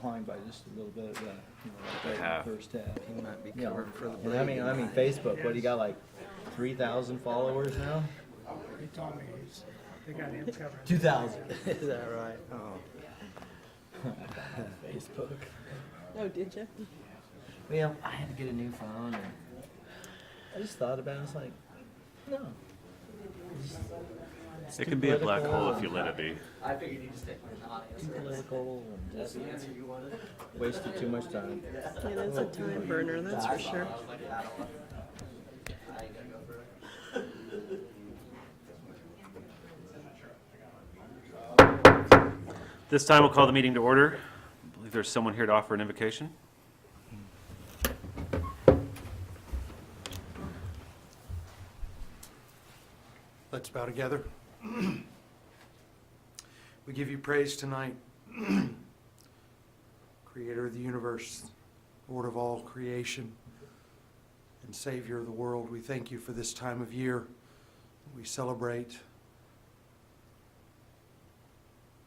Behind by just a little bit, like They right have. in the first half. He might be Yeah. covered for the And break. I mean, Facebook. What do you got? Like 3,000 followers now? He told me they got him covered. 2,000. Is that right? Oh. Facebook. Oh, did you? Well, I had to get a new phone, and I just thought about it. It's like, no. It can be a black hole if you let it be. I figured you just take my Too political and just wasted too much time. Yeah, that's a time burner, that's for sure. This time we'll call the meeting to order. I believe there's someone here to offer an invocation. Let's bow together. We give you praise tonight, Creator of the universe, Lord of all creation, and Savior of the world. We thank you for this time of year. We celebrate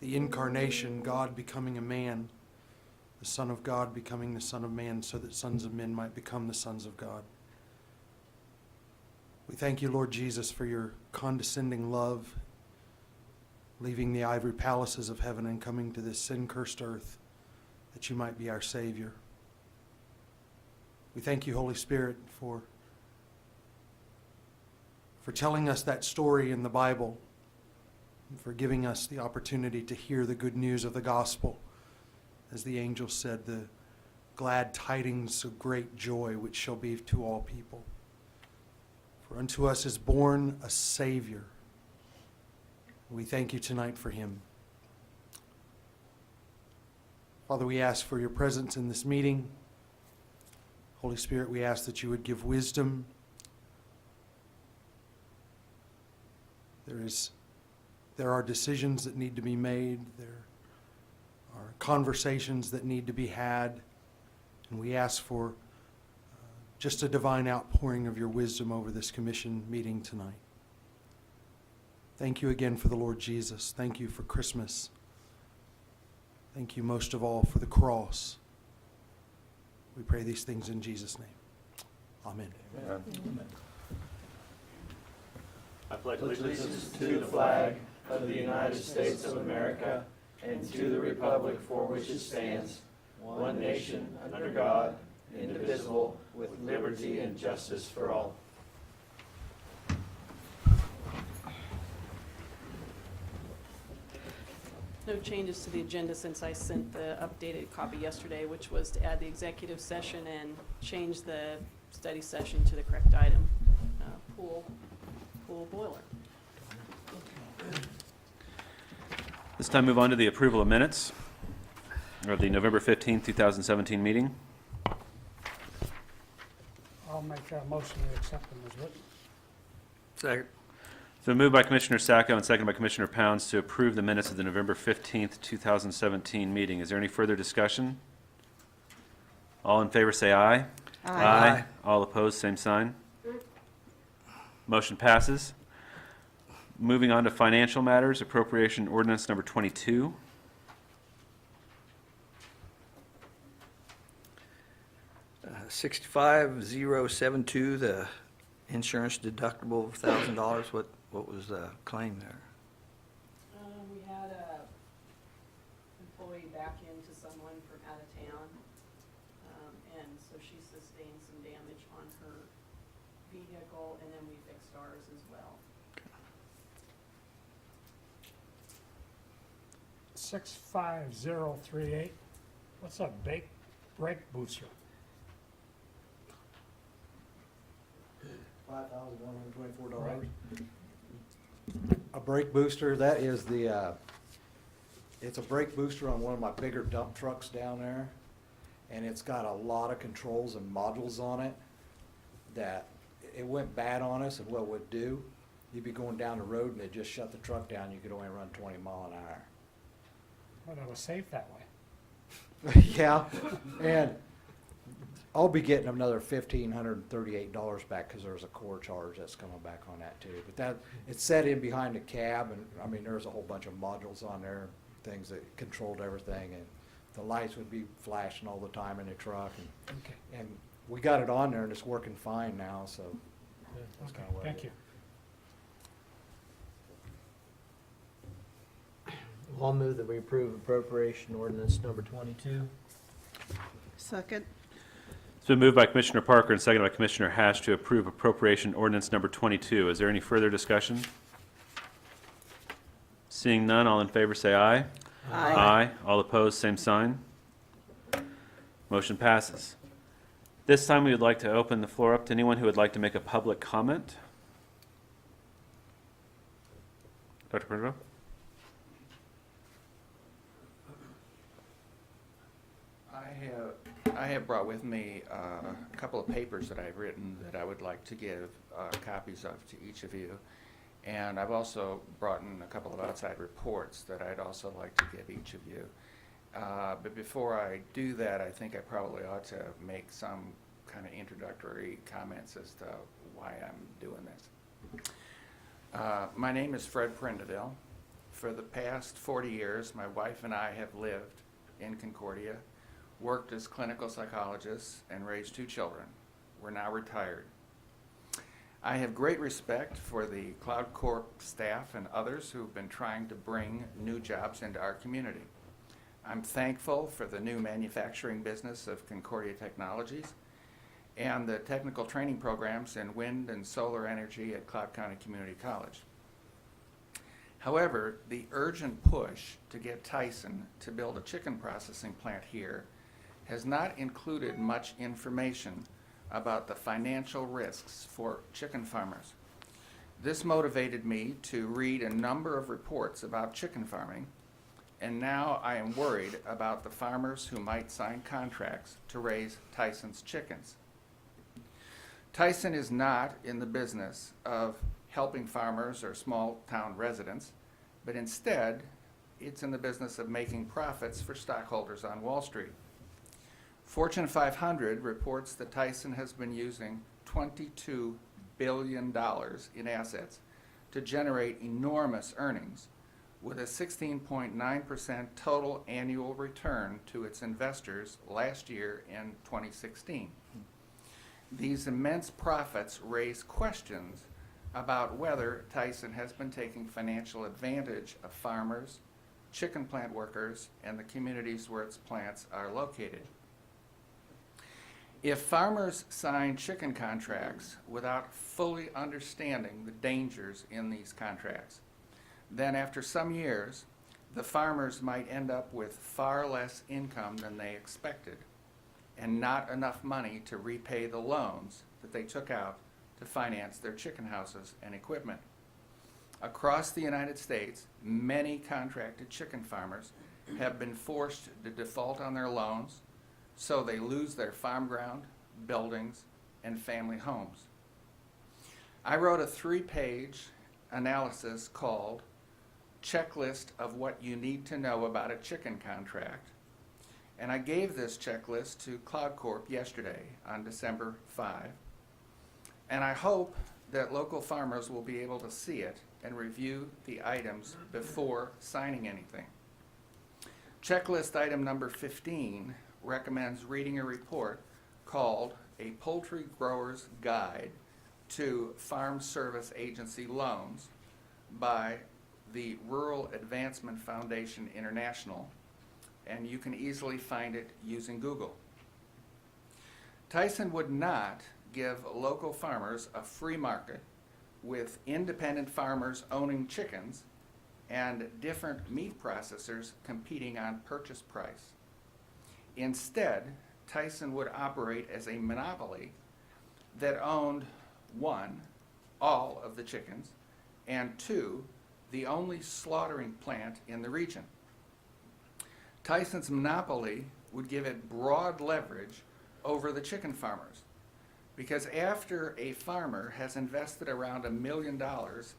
the incarnation, God becoming a man, the Son of God becoming the Son of Man, so that sons of men might become the sons of God. We thank you, Lord Jesus, for your condescending love, leaving the ivory palaces of heaven and coming to this sin-cursed earth, that you might be our Savior. We thank you, Holy Spirit, for telling us that story in the Bible, and for giving us the opportunity to hear the good news of the gospel. As the angel said, the glad tidings of great joy which shall be to all people. For unto us is born a Savior. We thank you tonight for him. Father, we ask for your presence in this meeting. Holy Spirit, we ask that you would give wisdom. There are decisions that need to be made. There are conversations that need to be had. And we ask for just a divine outpouring of your wisdom over this commission meeting tonight. Thank you again for the Lord Jesus. Thank you for Christmas. Thank you most of all for the cross. We pray these things in Jesus' name. Amen. Amen. Amen. I pledge Allegiance to the flag of the United States of America and to the republic for which it stands, one nation, under God, indivisible, with liberty and justice for all. No changes to the agenda since I sent the updated copy yesterday, which was to add the executive session and change the study session to the correct item, pool boiler. This time move on to the approval of minutes of the November 15th, 2017 meeting. I'll make a motion to accept them as written. Second. So moved by Commissioner Sacco and seconded by Commissioner Pounds to approve the minutes of the November 15th, 2017 meeting. Is there any further discussion? All in favor say aye. Aye. All opposed, same sign. Motion passes. Moving on to financial matters, appropriation ordinance number 22. Uh, 65072, the insurance deductible of $1,000. What was the claim there? We had a employee back into someone from out of town, and so she sustained some damage on her vehicle, and then we fixed ours as well. 65038. What's a brake booster? $5,124. A brake booster, that is it's a brake booster on one of my bigger dump trucks down there. And it's got a lot of controls and modules on it that it went bad on us. And what it would do, you'd be going down the road and it just shut the truck down. You could only run 20 mile an hour. Well, that was safe that way. Yeah, and I'll be getting another $1,538 back because there's a core charge that's coming back on that too. But it's set in behind the cab, and I mean there's a whole bunch of modules on there, things that controlled everything, and the lights would be flashing all the time in the truck, Okay, and we got it on there and it's working fine now, so. good, That's okay, kinda what it thank is. you. Well, I'll move that we approve appropriation ordinance number 22. Second. It's been moved by Commissioner Parker and seconded by Commissioner Hash to approve appropriation ordinance number 22. Is there any further discussion? Seeing none, all in favor say aye. Aye. All opposed, same sign. Motion passes. This time, we would like to open the floor up to anyone who would like to make a public comment. Dr. Prindle? I have brought with me a couple of papers that I've written that I would like to give copies of to each of you. And I've also brought in a couple of outside reports that I'd also like to give each of you. But before I do that, I think I probably ought to make some kind of introductory comments as to why I'm doing this. My name is Fred Prindeville. For the past 40 years, my wife and I have lived in Concordia, worked as clinical psychologists, and raised 2 children. We're now retired. I have great respect for the Cloud Corp staff and others who've been trying to bring new jobs into our community. I'm thankful for the new manufacturing business of Concordia Technologies and the technical training programs in wind and solar energy at Cloud County Community College. However, the urgent push to get Tyson to build a chicken processing plant here has not included much information about the financial risks for chicken farmers. This motivated me to read a number of reports about chicken farming, and now I am worried about the farmers who might sign contracts to raise Tyson's chickens. Tyson is not in the business of helping farmers or small town residents, but instead, it's in the business of making profits for stockholders on Wall Street. Fortune 500 reports that Tyson has been using $22 billion in assets to generate enormous earnings, with a 16.9% total annual return to its investors last year in 2016. These immense profits raise questions about whether Tyson has been taking financial advantage of farmers, chicken plant workers, and the communities where its plants are located. If farmers sign chicken contracts without fully understanding the dangers in these contracts, then after some years, the farmers might end up with far less income than they expected and not enough money to repay the loans that they took out to finance their chicken houses and equipment. Across the United States, many contracted chicken farmers have been forced to default on their loans, so they lose their farm ground, buildings, and family homes. I wrote a 3-page analysis called Checklist of What You Need to Know About a Chicken Contract, and I gave this checklist to Cloud Corp yesterday on December 5, and I hope that local farmers will be able to see it and review the items before signing anything. Checklist item number 15 recommends reading a report called A Poultry Grower's Guide to Farm Service Agency Loans by the Rural Advancement Foundation International, and you can easily find it using Google. Tyson would not give local farmers a free market with independent farmers owning chickens and different meat processors competing on purchase price. Instead, Tyson would operate as a monopoly that owned 1, all of the chickens, and 2, the only slaughtering plant in the region. Tyson's monopoly would give it broad leverage over the chicken farmers, because after a farmer has invested around $1 million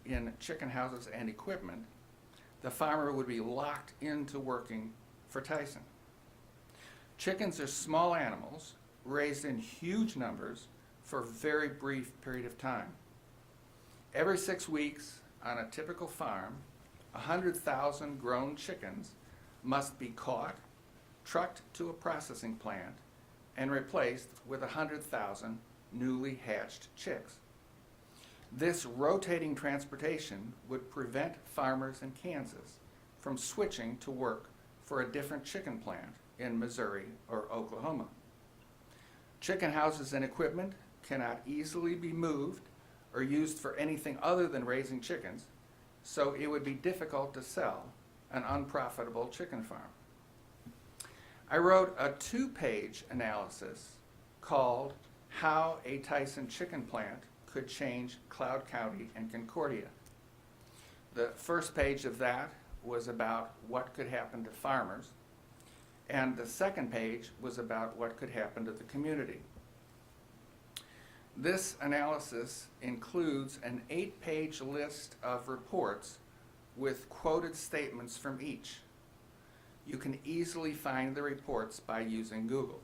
in chicken houses and equipment, the farmer would be locked into working for Tyson. Chickens are small animals raised in huge numbers for a very brief period of time. Every 6 weeks on a typical farm, 100,000 grown chickens must be caught, trucked to a processing plant, and replaced with 100,000 newly hatched chicks. This rotating transportation would prevent farmers in Kansas from switching to work for a different chicken plant in Missouri or Oklahoma. Chicken houses and equipment cannot easily be moved or used for anything other than raising chickens, so it would be difficult to sell an unprofitable chicken farm. I wrote a 2-page analysis called How a Tyson Chicken Plant Could Change Cloud County and Concordia. The first page of that was about what could happen to farmers, and the second page was about what could happen to the community. This analysis includes an 8-page list of reports with quoted statements from each. You can easily find the reports by using Google.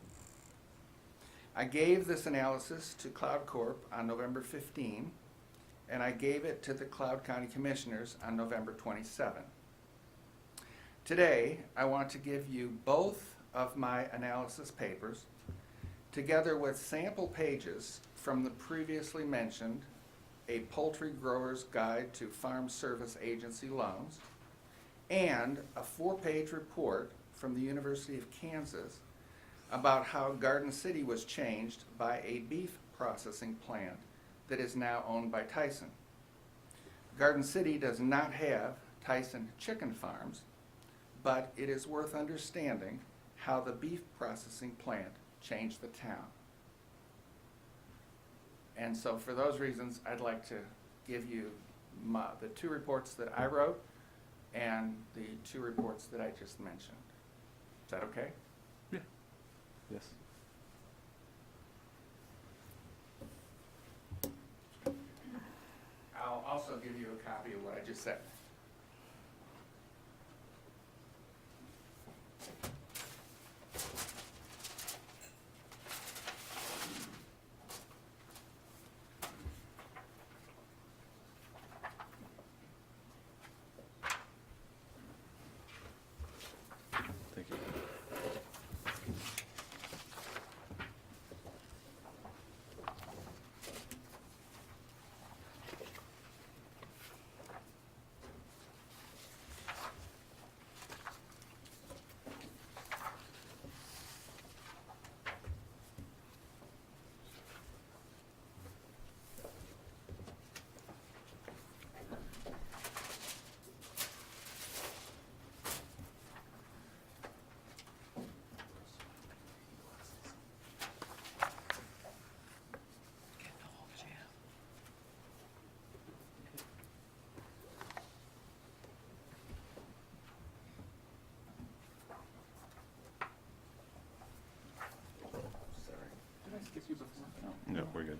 I gave this analysis to Cloud Corp on November 15, and I gave it to the Cloud County Commissioners on November 27. Today, I want to give you both of my analysis papers, together with sample pages from the previously mentioned A Poultry Grower's Guide to Farm Service Agency Loans, and a 4-page report from the University of Kansas about how Garden City was changed by a beef processing plant that is now owned by Tyson. Garden City does not have Tyson chicken farms, but it is worth understanding how the beef processing plant changed the town. And so for those reasons, I'd like to give you the 2 reports that I wrote and the 2 reports that I just mentioned. Is that okay? Yes. I'll also give you a copy of what I just said. Thank you. No, we're good.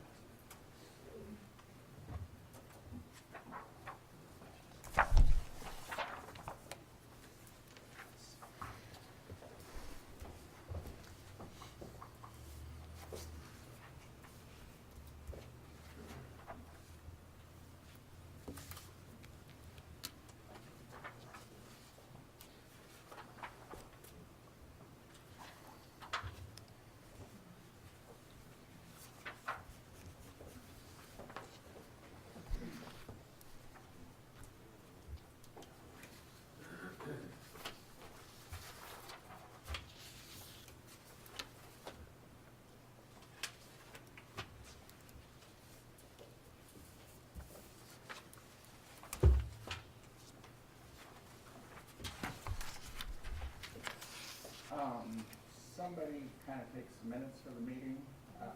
Somebody kind of takes minutes for the meeting.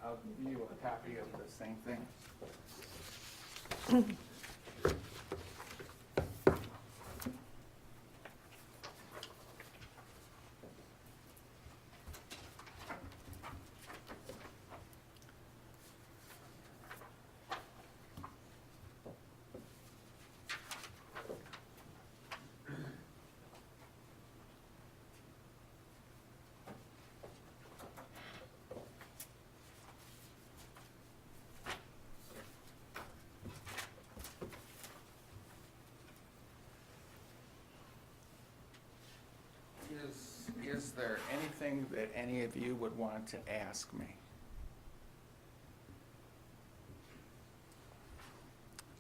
I'll give you a copy of the same thing. is there anything that any of you would want to ask me?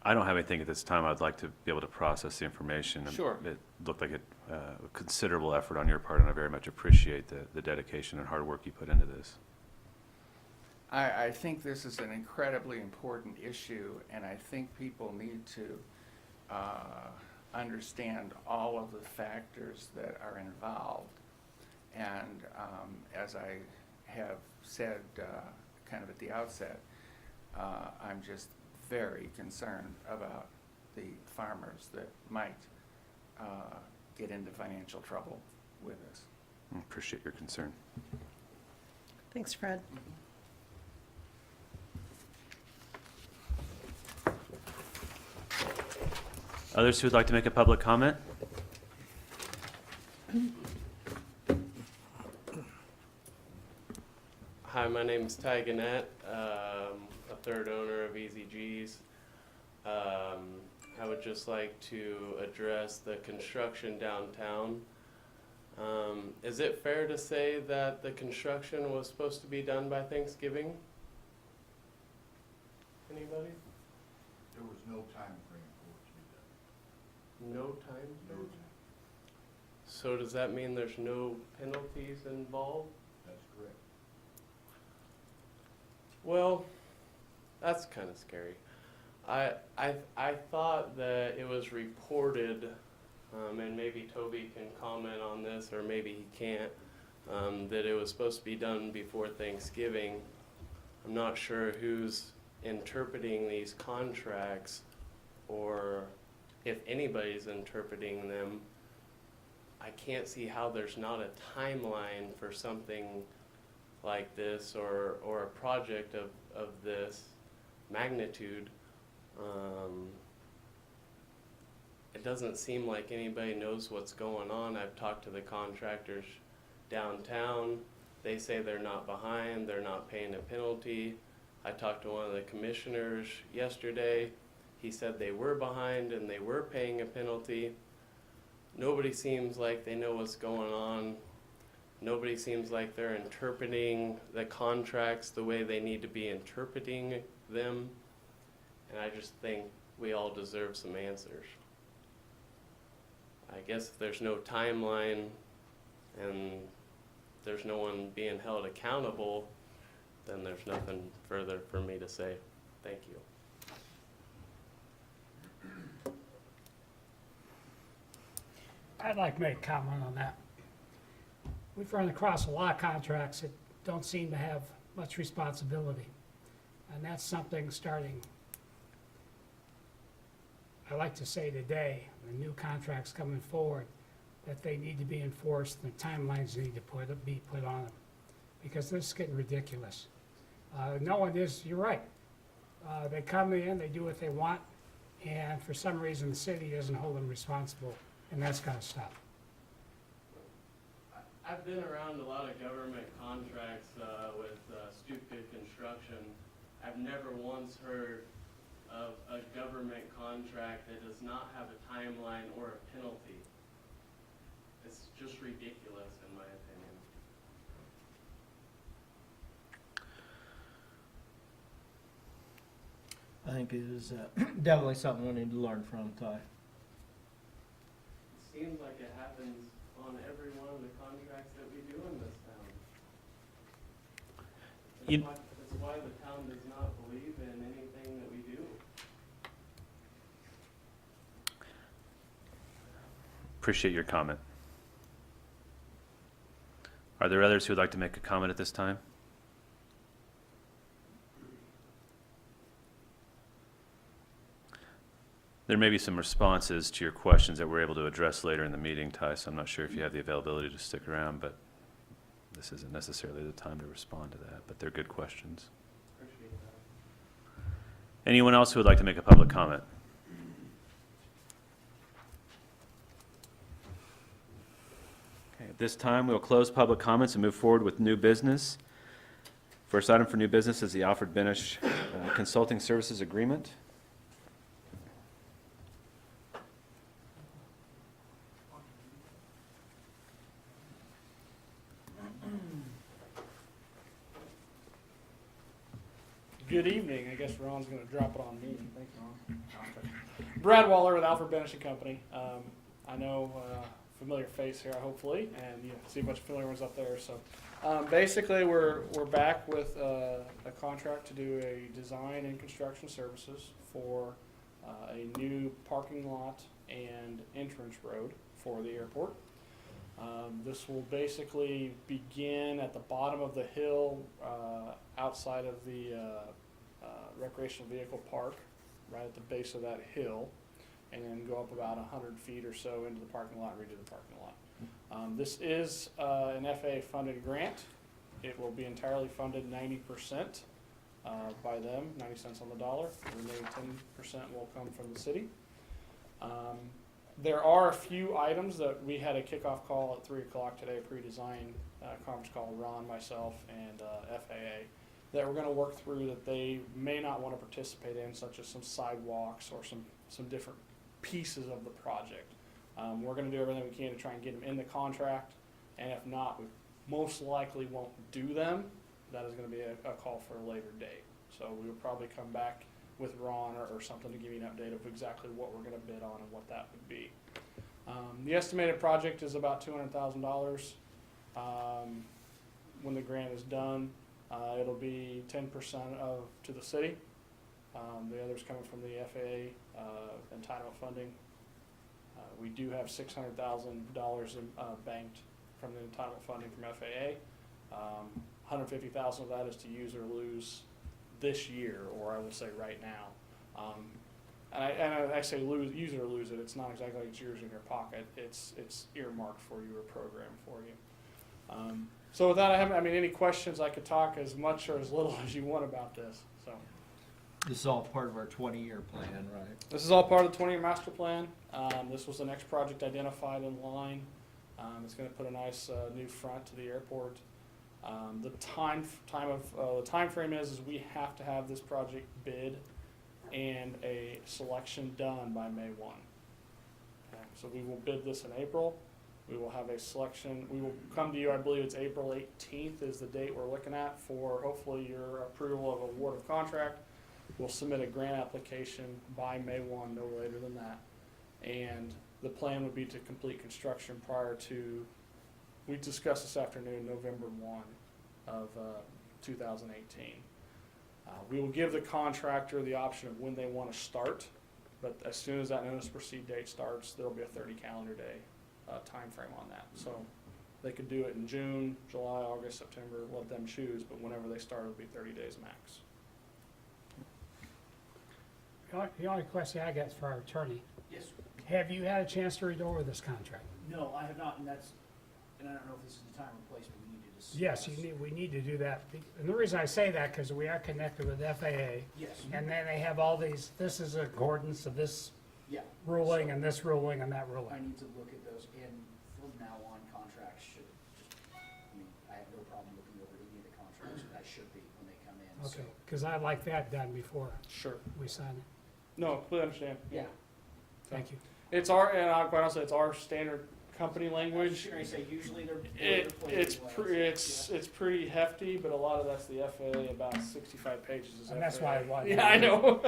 I don't have anything at this time. I'd like to be able to process the information. And Sure. It looked like a considerable effort on your part, and I very much appreciate the dedication and hard work you put into this. I think this is an incredibly important issue, and I think people need to understand all of the factors that are involved. And as I have said kind of at the outset, I'm just very concerned about the farmers that might get into financial trouble with this. I appreciate your concern. Thanks, Fred. Others who would like to make a public comment? Hi, my name is Ty Gannett, a third owner of Easy G's. I would just like to address the construction downtown. Is it fair to say that the construction was supposed to be done by Thanksgiving? Anybody? There was no time frame for it to be done. No time? No frame? time. So does that mean there's no penalties involved? That's correct. Well, that's kind of scary. I thought that it was reported, and maybe Toby can comment on this, or maybe he can't, that it was supposed to be done before Thanksgiving. I'm not sure who's interpreting these contracts, or if anybody's interpreting them. I can't see how there's not a timeline for something like this, or a project of this magnitude. It doesn't seem like anybody knows what's going on. I've talked to the contractors downtown. They say they're not behind, they're not paying a penalty. I talked to one of the commissioners yesterday. He said they were behind and they were paying a penalty. Nobody seems like they know what's going on. Nobody seems like they're interpreting the contracts the way they need to be interpreting them. And I just think we all deserve some answers. I guess if there's no timeline and there's no one being held accountable, then there's nothing further for me to say. Thank you. I'd like to make a comment on that. We've run across a lot of contracts that don't seem to have much responsibility. And that's something starting, I like to say today, the new contracts coming forward, that they need to be enforced, and the timelines need to be put on them. Because this is getting ridiculous. No one is, you're right. They come in, they do what they want, and for some reason the city doesn't hold them responsible, and that's gotta stop. I've been around a lot of government contracts with Stoop Good Construction. I've never once heard of a government contract that does not have a timeline or a penalty. It's just ridiculous in my opinion. I think it is definitely something we need to learn from, Ty. It seems like it happens on every one of the contracts that we do in this town. That's why the town does not believe in anything that we do. Appreciate your comment. Are there others who would like to make a comment at this time? There may be some responses to your questions that we're able to address later in the meeting, Ty, so I'm not sure if you have the availability to stick around, but this isn't necessarily the time to respond to that, but they're good questions. Appreciate that. Anyone else who would like to make a public comment? Okay, at this time, we'll close public comments and move forward with new business. First item for new business is the Alfred Benish Consulting Services Agreement. Good evening. I guess Ron's going to drop it on me. Thanks, Ron. Brad Waller with Alfred Benish and Company. I know familiar face here, hopefully, and you see a bunch of familiar ones up there. So basically, we're back with a contract to do a design and construction services for a new parking lot and entrance road for the airport. This will basically begin at the bottom of the hill outside of the recreational vehicle park, right at the base of that hill, and then go up about 100 feet or so into the parking lot and redo the parking lot. This is an FAA funded grant. It will be entirely funded 90% by them, 90 cents on the dollar. The remaining 10% will come from the city. There are a few items that we had a kickoff call at 3 o'clock today, pre-design conference call, Ron, myself, and FAA, that we're going to work through that they may not want to participate in, such as some sidewalks or some different pieces of the project. We're going to do everything we can to try and get them in the contract, and if not, we most likely won't do them. That is going to be a call for a later date. So we will probably come back with Ron or something to give you an update of exactly what we're going to bid on and what that would be. The estimated project is about $200,000. When the grant is done, it'll be 10% to the city. The others coming from the FAA entitlement funding. We do have $600,000 banked from the entitlement funding from FAA. 150,000 of that is to use or lose this year, or I will say right now. And I say use it or lose it. It's not exactly like it's yours in your pocket. It's earmarked for you or programmed for you. So with that, any questions? I could talk as much or as little as you want about this. So This is all part of our 20-year plan, right? this is all part of the 20-year master plan. This was the next project identified in line. It's going to put a nice new front to the airport. The time frame is we have to have this project bid and a selection done by May 1. Okay, so we will bid this in April. We will have a selection. We will come to you, I believe it's April 18th is the date we're looking at for hopefully your approval of award of contract. We'll submit a grant application by May 1, no later than that. And the plan would be to complete construction prior to, we discussed this afternoon, November 1 of 2018. We will give the contractor the option of when they want to start, but as soon as that notice to proceed date starts, there'll be a 30 calendar day time frame on that. So they could do it in June, July, August, September, let them choose, but whenever they start, it'll be 30 days max. The only question I got is for our attorney. Yes. Have you had a chance to read over this contract? No, I have not, and I don't know if this is the time or place, but we need to discuss. Yes, we need to do that. And the reason I say that, because we are connected with FAA. Yes. And then they have all these, this is accordance of this Yeah. ruling So and this ruling and that I ruling. need to look at those, and from now on, contracts should just, I have no problem looking over any of the contracts, but I should be when they come in, so. Okay, because I like that done before Sure. we sign it. No, completely understand. Yeah. Thank you. It's our, and I'll quite honestly, it's our standard company I was language. just gonna say, usually they're. It's pretty hefty, but a lot of that's the FAA, about 65 pages is And that's FAA. why I wanted. Yeah, I know.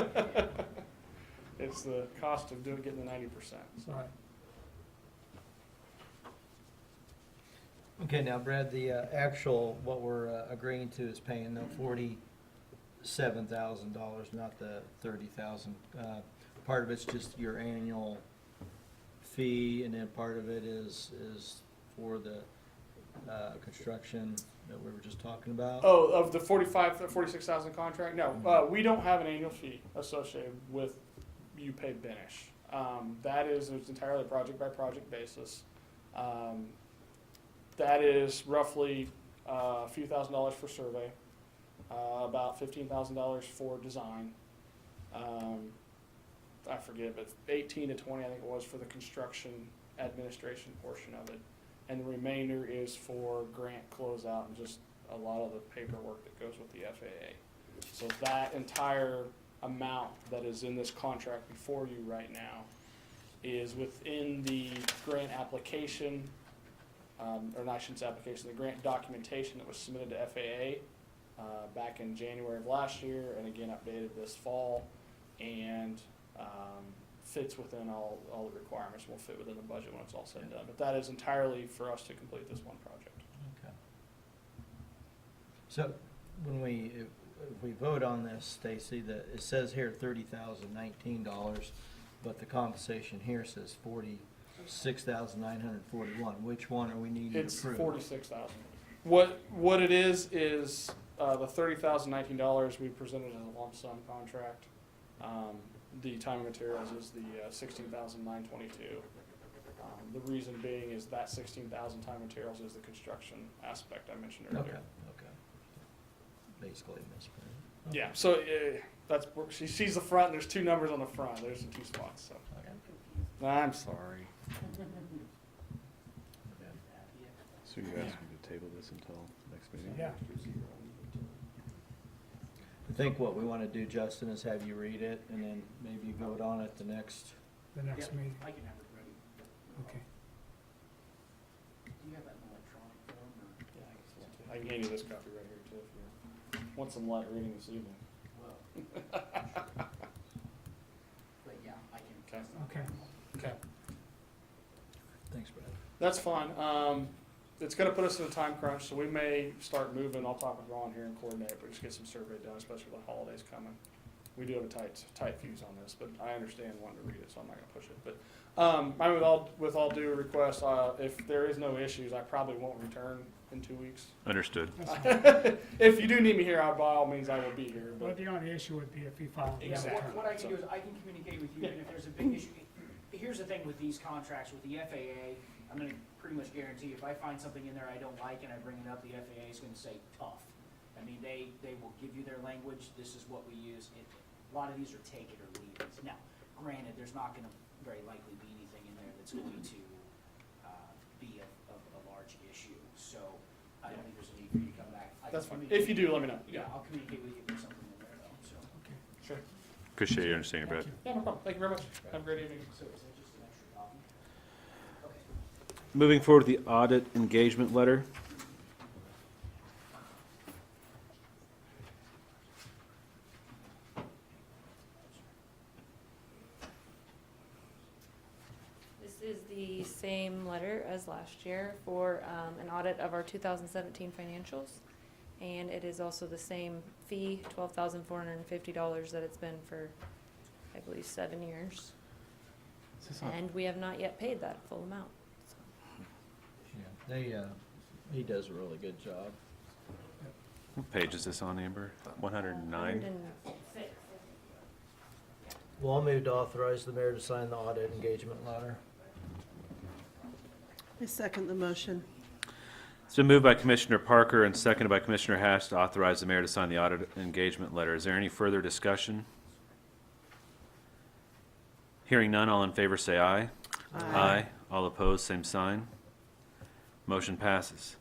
It's the cost of getting the 90%. So. Right. Okay, now Brad, the actual, what we're agreeing to is paying the $47,000, not the $30,000. Part of it's just your annual fee, and then part of it is for the construction that we were just talking about. Oh, of the 46,000 contract? No, we don't have an annual fee associated with you pay Benish. That is, it's entirely project by project basis. That is roughly a few $1,000s for survey, about $15,000 for design. I forget, but 18 to 20, I think it was, for the construction administration portion of it. And the remainder is for grant closeout and just a lot of the paperwork that goes with the FAA. So that entire amount that is in this contract before you right now is within the grant application, or not, I shouldn't say application, the grant documentation that was submitted to FAA back in January of last year, and again updated this fall, and fits within all the requirements. Will fit within the budget when it's all said and done. But that is entirely for us to complete this one project. Okay. So when if we vote on this, Stacy, that it says here $30,019, but the compensation here says $46,941. Which one are we needing to It's approve? $46,000. What it is the $30,019 we presented as a lump sum contract. The time and materials is the $16,922. The reason being is that 16,000 time and materials is the construction aspect I mentioned earlier. Okay. Basically misprint. Yeah, so that's she sees the front. There's two numbers on the front. There's the two spots. So Okay. I'm sorry. So you're asking to table this until next meeting? Yeah. I think what we want to do, Justin, is have you read it and then maybe vote on it the next. The next Yeah, meeting. I can have it ready. Okay. Do you have that in electronic form or? I can hand you this copy right here too if you want some light reading this evening. Well. But yeah, I can. Okay. Okay. Okay. Thanks, Brad. That's fine. It's going to put us in a time crunch, so we may start moving. I'll talk with Ron here and coordinate, but just get some survey done, especially with the holidays coming. We do have a tight fuse on this, but I understand wanting to read it, so I'm not going to push it. But with all due request, if there is no issues, I probably won't return in 2 weeks. Understood. If you do need me here, by all means, I will be here. Well, But the only issue would be if you file. Yeah, Exactly. what I can do is I can communicate with you, and if there's a big issue, here's the thing with these contracts, with the FAA, I'm gonna pretty much guarantee if I find something in there I don't like and I bring it up, the FAA is gonna say tough. I mean, they will give you their language, this is what we use. A lot of these are take it or leave it. Now, granted, there's not gonna very likely be anything in there that's going to be a large issue, so I don't think there's a need for you to come back. I can that's fine. communicate- If you do, let me know. Yeah, I'll communicate with you if there's something in there though, so. Sure. Appreciate your understanding, Brett. Yeah, no problem. Thank you very much. Have a great evening. So is that just an extra copy? Okay. Moving forward, the audit engagement letter. This is the same letter as last year for an audit of our 2017 financials. And it is also the same fee, $12,450 that it's been for, I believe, 7 years. And we have not yet paid that full amount. Yeah, he does a really good job. What page is this on, Amber? 109? 106. Well, I'll move to authorize the mayor to sign the audit engagement letter. I second the motion. It's been moved by Commissioner Parker and seconded by Commissioner Hash to authorize the mayor to sign the audit engagement letter. Is there any further discussion? Hearing none, all in favor say aye. Aye. All opposed, same sign. Motion passes.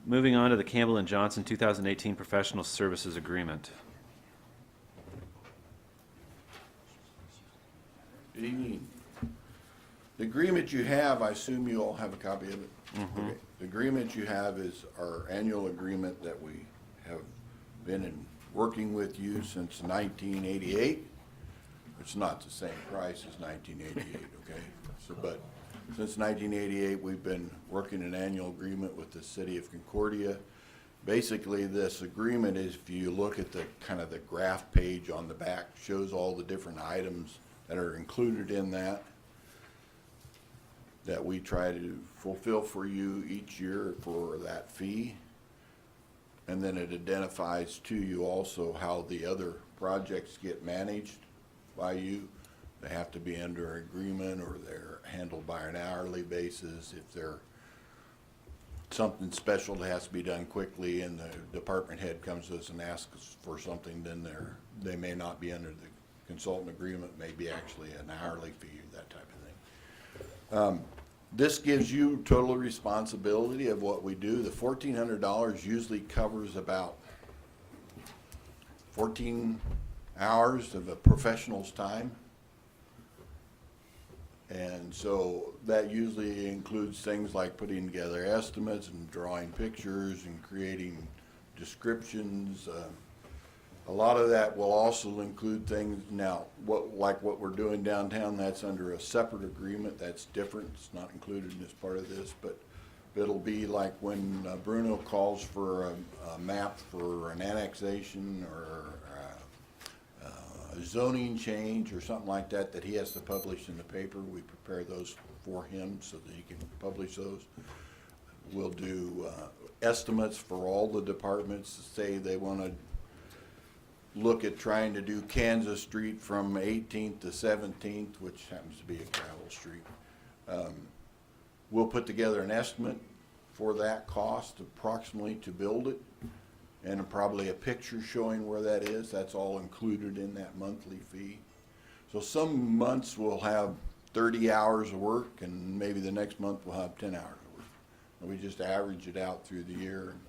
Moving on to the Campbell and Johnson 2018 Professional Services Agreement. Good evening. The agreement you have, I assume you all have a copy of it? Okay. The agreement you have is our annual agreement that we have been working with you since 1988. It's not the same price as 1988, okay? So, but since 1988, we've been working an annual agreement with the city of Concordia. Basically, this agreement is, if you look at the kind of the graph page on the back, shows all the different items that are included in that we try to fulfill for you each year for that fee. And then it identifies to you also how the other projects get managed by you. They have to be under agreement or they're handled by an hourly basis. If they're something special that has to be done quickly and the department head comes to us and asks us for something, then they may not be under the consultant agreement, may be actually an hourly fee, that type of thing. This gives you total responsibility of what we do. The $1,400 usually covers about 14 hours of a professional's time. And so that usually includes things like putting together estimates and drawing pictures and creating descriptions. A lot of that will also include things now, like what we're doing downtown, that's under a separate agreement, that's different, it's not included in this part of this, but it'll be like when Bruno calls for a map for an annexation or a zoning change or something like that, that he has to publish in the paper. We prepare those for him so that he can publish those. We'll do estimates for all the departments to say they want to look at trying to do Kansas Street from 18th to 17th, which happens to be a gravel street. We'll put together an estimate for that cost approximately to build it, and probably a picture showing where that is. That's all included in that monthly fee. So some months we'll have 30 hours of work, and maybe the next month we'll have 10 hours of work. And we just average it out through the year. And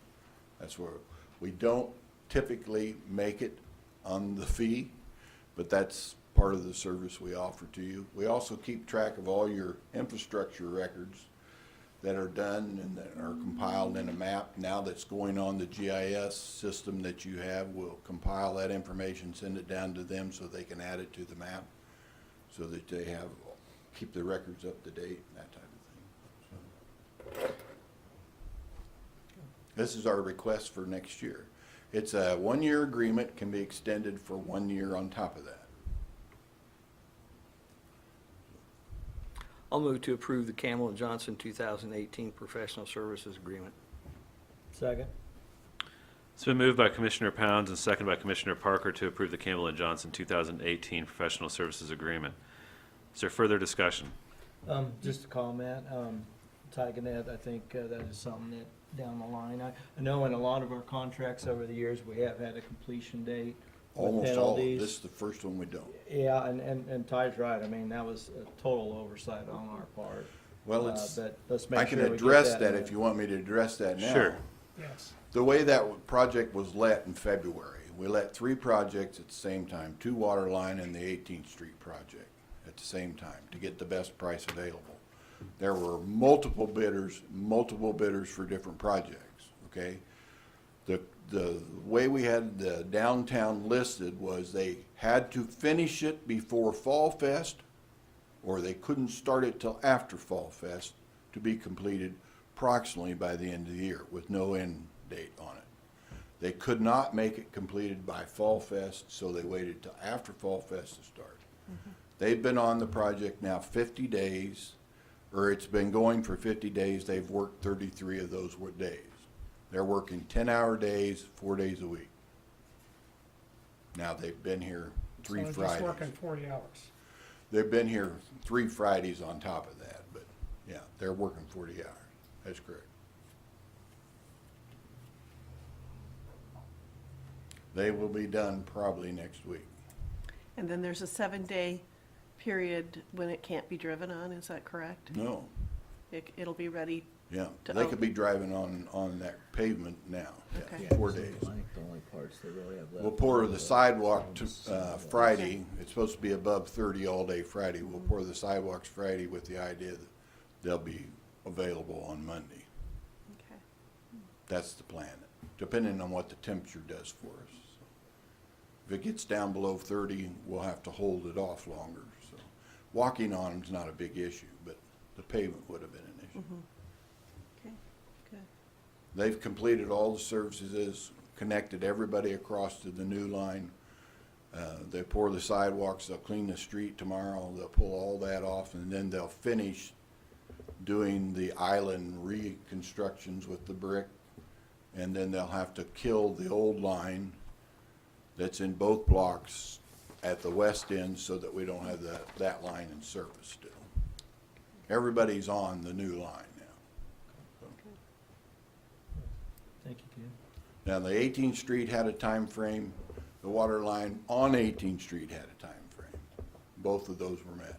that's where we don't typically make it on the fee, but that's part of the service we offer to you. We also keep track of all your infrastructure records that are done and that are compiled in a map. Now that's going on the GIS system that you have, we'll compile that information, send it down to them so they can add it to the map, so that they keep the records up to date, that type of thing. So, this is our request for next year. It's a one-year agreement, can be extended for 1 year on top of that. I'll move to approve the Campbell and Johnson 2018 professional services agreement. Second. It's been moved by Commissioner Pounds and seconded by Commissioner Parker to approve the Campbell and Johnson 2018 professional services agreement. Is there further discussion? Just a comment, Tyganet, I think that is something that down the line, I know in a lot of our contracts over the years, we have had a completion date with Almost all, penalties. this is the first one we don't. Yeah, and Ty's right, I mean, that was a total oversight on our part. Well, it's, But let's I make can sure we get address that that in. if you want me to address that now. Sure. Yes. The way that project was let in February, we let 3 projects at the same time, 2 water line and the 18th Street project at the same time to get the best price available. There were multiple bidders for different projects, okay? The way we had the downtown listed was they had to finish it before Fall Fest, or they couldn't start it till after Fall Fest to be completed approximately by the end of the year with no end date on it. They could not make it completed by Fall Fest, so they waited till after Fall Fest to start. They've been on the project now 50 days, or it's been going for 50 days. They've worked 33 of those days. They're working 10-hour days, 4 days a week. Now, they've been here 3 So Fridays. just working 40 hours. They've been here 3 Fridays on top of that, but yeah, they're working 40 hours. That's correct. They will be done probably next week. And then there's a 7-day period when it can't be driven on, is that correct? No, It'll be ready, yeah, To they open. could be driving on that pavement now, Okay. yeah, 4 days. The only parts they really have left. We'll pour the sidewalk to, Friday. It's supposed to be above 30 all day Friday. We'll pour the sidewalks Friday with the idea that they'll be available on Monday. okay. That's the plan, depending on what the temperature does for us. If it gets down below 30, we'll have to hold it off longer. So walking on them's not a big issue, but the pavement would have been an issue. Okay, good. They've completed all the services, connected everybody across to the new line. They pour the sidewalks, they'll clean the street tomorrow, they'll pull all that off, and then they'll finish doing the island reconstructions with the brick. And then they'll have to kill the old line that's in both blocks at the west end so that we don't have that line in service still. Everybody's on the new line now. Thank you, Ken. Now, the 18th Street had a time frame. The water line on 18th Street had a time frame. Both of those were met.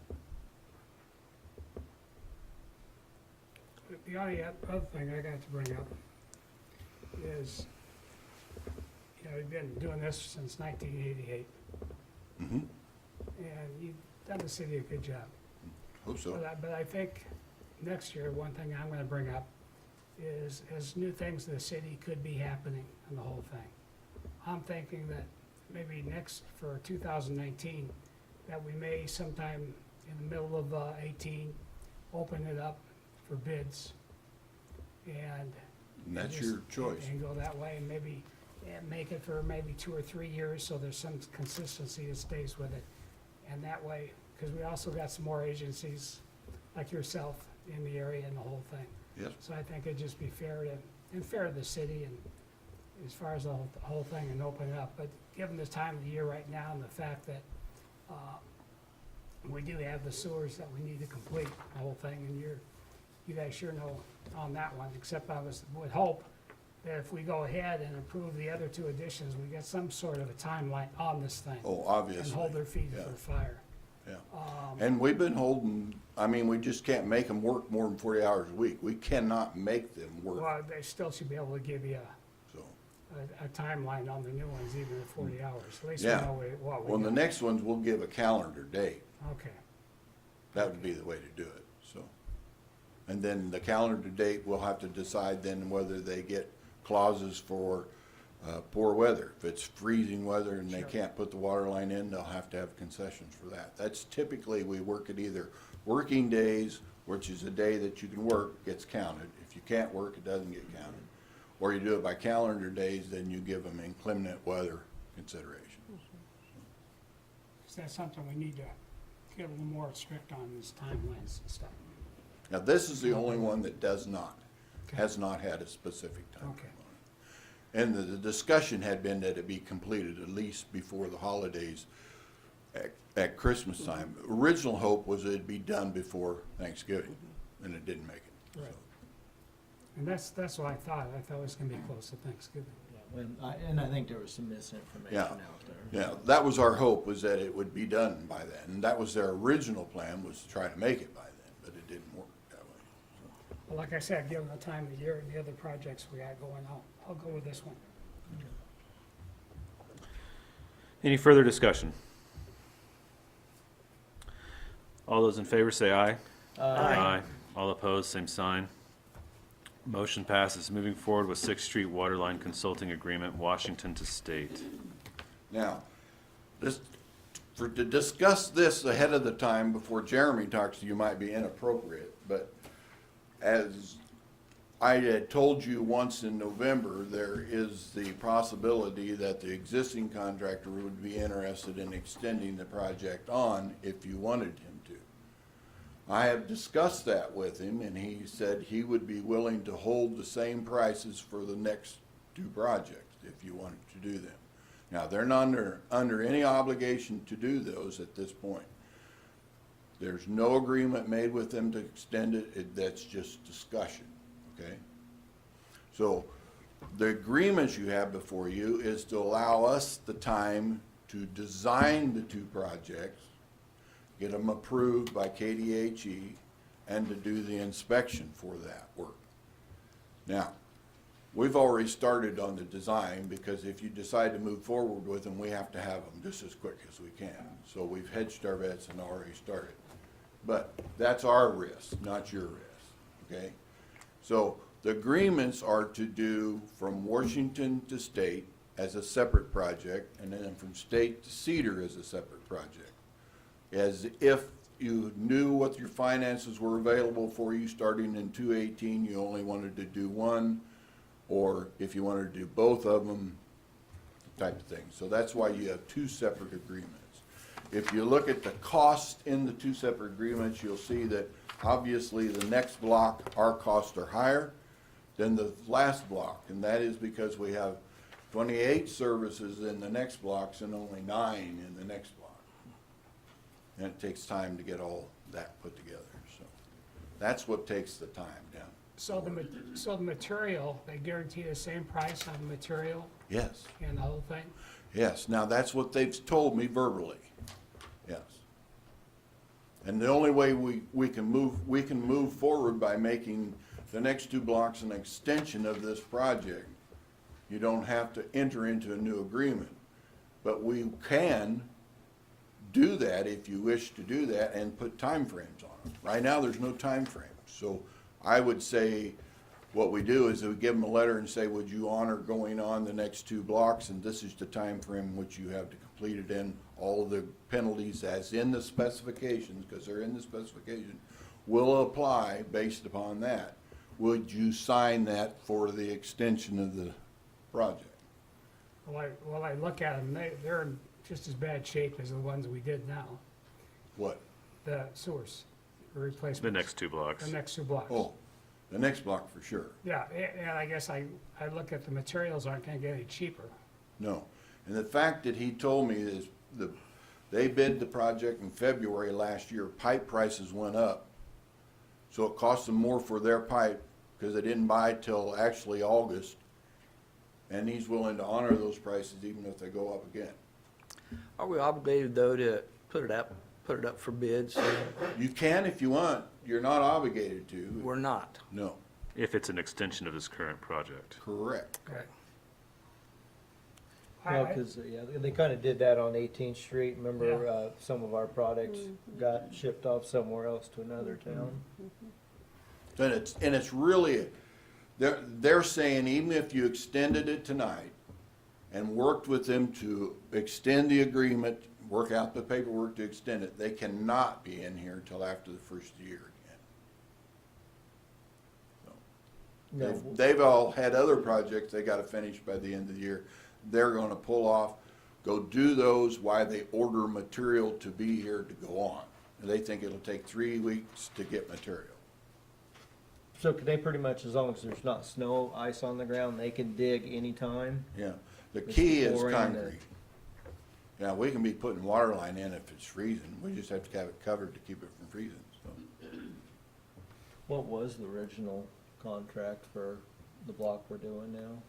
The only other thing I got to bring up is, you know, we've been doing this since 1988, Mm-hmm. and you've done the city a good job. Hope so. But I think next year, one thing I'm gonna bring up is new things in the city could be happening in the whole thing. I'm thinking that maybe next, for 2019, that we may sometime in the middle of 18, open it up for bids. And that's just- your choice. And go that way, and maybe make it for maybe 2 or 3 years, so there's some consistency that stays with it. And that way, because we also got some more agencies like yourself in the area and the whole thing. Yes. So I think it'd just be fair to the city and as far as the whole thing and open it up. But given the time of the year right now and the fact that we do have the sewers that we need to complete the whole thing, and you guys sure know on that one, except I would hope that if we go ahead and approve the other 2 additions, we get some sort of a timeline on this thing. Oh, obviously. And hold their feet to Yeah. the fire. Yeah. Um, And we've been holding, I mean, we just can't make them work more than 40 hours a week. We cannot make them work, Well, they still should be able to give you so. a timeline on the new ones, even at 40 hours. At least we Yeah. know what we Well, the got. next ones, we'll give a calendar date. Okay, That would be the way to do it, so. And then the calendar date, we'll have to decide then whether they get clauses for poor weather. If it's freezing weather and they Sure. can't put the water line in, they'll have to have concessions for that. That's typically, we work at either working days, which is a day that you can work, gets counted. If you can't work, it doesn't get counted. Or you do it by calendar days, then you give them inclement weather consideration. is that something we need to get a little more strict on, these timelines and stuff? Now, this is the only one that does not, Okay. has not had a specific time. Okay. And the discussion had been that it be completed at least before the holidays at Christmas time. Original hope was it'd be done before Thanksgiving, and it didn't make it. Right. And that's what I thought. I thought it was gonna be close to Thanksgiving. And I think there was some misinformation Yeah. out there. Yeah, that was our hope, was that it would be done by then. And that was their original plan, was to try to make it by then, but it didn't work that way. But like I said, given the time of year and the other projects we got going, I'll go with this one. Any further discussion? All those in favor say aye. Aye. All opposed, same sign. Motion passes. Moving forward with Sixth Street Waterline Consulting Agreement, Washington to State. Now, to discuss this ahead of the time before Jeremy talks to you might be inappropriate, but as I had told you once in November, there is the possibility that the existing contractor would be interested in extending the project on if you wanted him to. I have discussed that with him, and he said he would be willing to hold the same prices for the next 2 projects if you wanted to do them. Now, they're not under any obligation to do those at this point. There's no agreement made with them to extend it, that's just discussion, okay? So, the agreements you have before you is to allow us the time to design the 2 projects, get them approved by KDHE, and to do the inspection for that work. Now, we've already started on the design, because if you decide to move forward with them, we have to have them just as quick as we can. So we've hedged our bets and already started. But that's our risk, not your risk, okay? So the agreements are to do from Washington to State as a separate project, and then from State to Cedar as a separate project. As if you knew what your finances were available for you starting in 2018, you only wanted to do one, or if you wanted to do both of them, type of thing. So that's why you have 2 separate agreements. If you look at the cost in the 2 separate agreements, you'll see that obviously the next block, our costs are higher than the last block, and that is because we have 28 services in the next blocks and only 9 in the next block. And it takes time to get all that put together, so that's what takes the time down. So the material, they guarantee the same price on the material Yes, and the whole thing? yes, now that's what they've told me verbally, yes. And the only way we can move forward by making the next 2 blocks an extension of this project. You don't have to enter into a new agreement, but we can do that if you wish to do that and put time frames on it. Right now, there's no time frame, so I would say what we do is we give them a letter and say, would you honor going on the next 2 blocks, and this is the time frame which you have to complete it in. All of the penalties as in the specifications, because they're in the specification, will apply based upon that. Would you sign that for the extension of the project? Well, I look at them, they're in just as bad shape as the ones we did now, What? the sewers, replacements. The next 2 blocks. The next 2 blocks. Oh, the next block for sure. Yeah, and I guess I look at the materials aren't gonna get any cheaper. No. And the fact that he told me is they bid the project in February last year. Pipe prices went up. So it cost them more for their pipe because they didn't buy till actually August. And he's willing to honor those prices even if they go up again. Are we obligated, though, to put it up for bids? You can if you want. You're not obligated to. We're not. No. If it's an extension of his current project. Correct. Okay. Well, because, yeah, they kind of did that on 18th Street. Remember, some of our products got shipped off somewhere else to another town? And it's really, they're saying even if you extended it tonight and worked with them to extend the agreement, work out the paperwork to extend it, they cannot be in here until after the first year again. So, they've all had other projects they gotta finish by the end of the year. They're gonna pull off, go do those while they order material to be here to go on. And they think it'll take 3 weeks to get material. So could they pretty much, as long as there's not snow, ice on the ground, they can dig anytime? Yeah, the Just key is pouring the- concrete. Yeah, we can be putting water line in if it's freezing, we just have to have it covered to keep it from freezing, so. What was the original contract for the block we're doing now?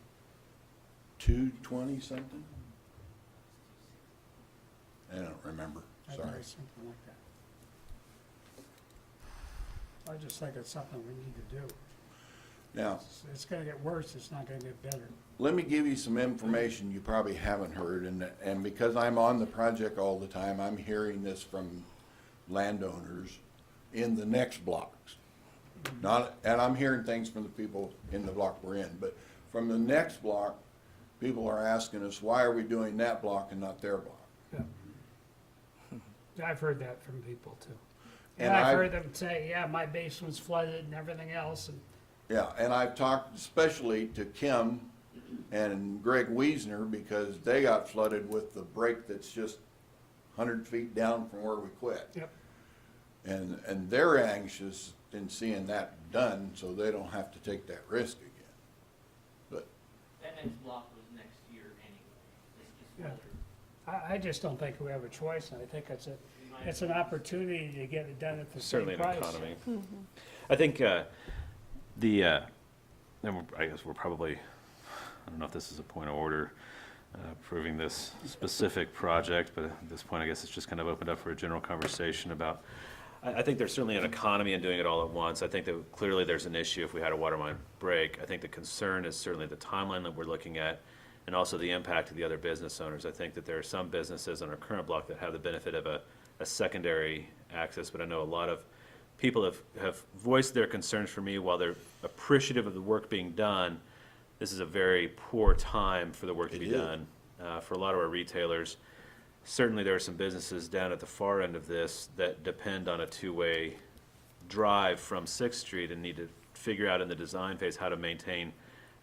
220 something? I don't remember, I think sorry. it's something like that. I just think it's something we need to do. Now, It's gonna get worse, it's not gonna get better. let me give you some information you probably haven't heard, and because I'm on the project all the time, I'm hearing this from landowners in the next blocks. And I'm hearing things from the people in the block we're in, but from the next block, people are asking us, why are we doing that block and not their block? I've heard that from people too. And And I've I've- heard them say, yeah, my basement's flooded and everything else, and Yeah, and I've talked especially to Kim and Greg Wiesner because they got flooded with the break that's just 100 feet down from where we quit. Yep. And they're anxious in seeing that done so they don't have to take that risk again. But That next block was next year anyway. It's just Yeah. whether I just don't think we have a choice, and I think it's an opportunity to get it done at the same Certainly an price. economy. I think and I guess we're probably, I don't know if this is a point of order, approving this specific project, but at this point, I guess it's just kind of opened up for a general conversation about, I think there's certainly an economy in doing it all at once. I think that clearly there's an issue if we had a water line break. I think the concern is certainly the timeline that we're looking at and also the impact of the other business owners. I think that there are some businesses on our current block that have the benefit of a secondary access, but I know a lot of people have voiced their concerns for me. While they're appreciative of the work being done, this is a very poor time for the work to be done. For a lot of our retailers, certainly there are some businesses down at the far end of this that depend on a two-way drive from 6th Street and need to figure out in the design phase how to maintain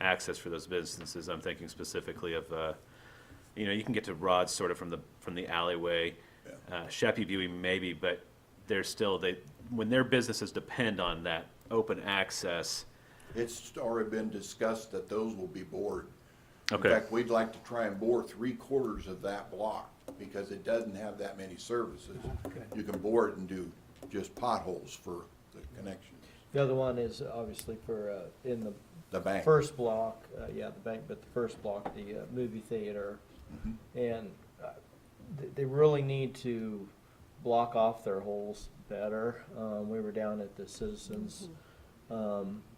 access for those businesses. I'm thinking specifically of, you can get to Rod's sort of from the alleyway. Sheppy Buey maybe, but they're still, when their businesses depend on that open access. it's already been discussed that those will be bored. Okay. In fact, we'd like to try and bore 3/4 of that block because it doesn't have that many services. You can bore it and do just potholes for the connection. The other one is obviously for, in The bank. first block, the bank, but the first block, the movie theater. And they really need to block off their holes better. We were down at the Citizens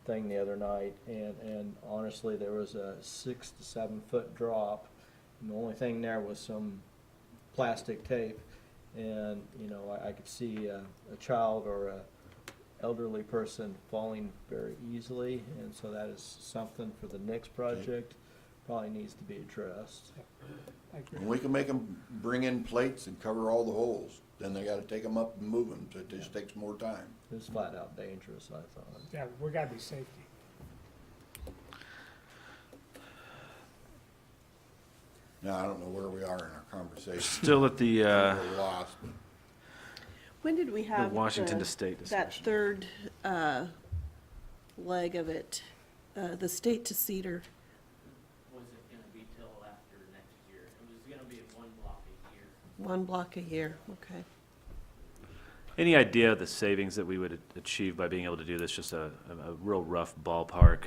thing the other night, and honestly, there was a 6 to 7 foot drop. And the only thing there was some plastic tape. And, I could see a child or elderly person falling very easily, and so that is something for the next project, probably needs to be addressed. And we can make them bring in plates and cover all the holes. Then they gotta take them up and move them, so it just takes more time. It's flat out dangerous, I thought. Yeah, we gotta be safety. Now, I don't know where we are in our conversation. Still at the, We're lost. When did we have Washington to state that discussion. third leg of it, the state to Cedar? Was it gonna be till after next year? It was gonna be at one block a year. One block a year, okay. Any idea of the savings that we would achieve by being able to do this? Just a real rough ballpark.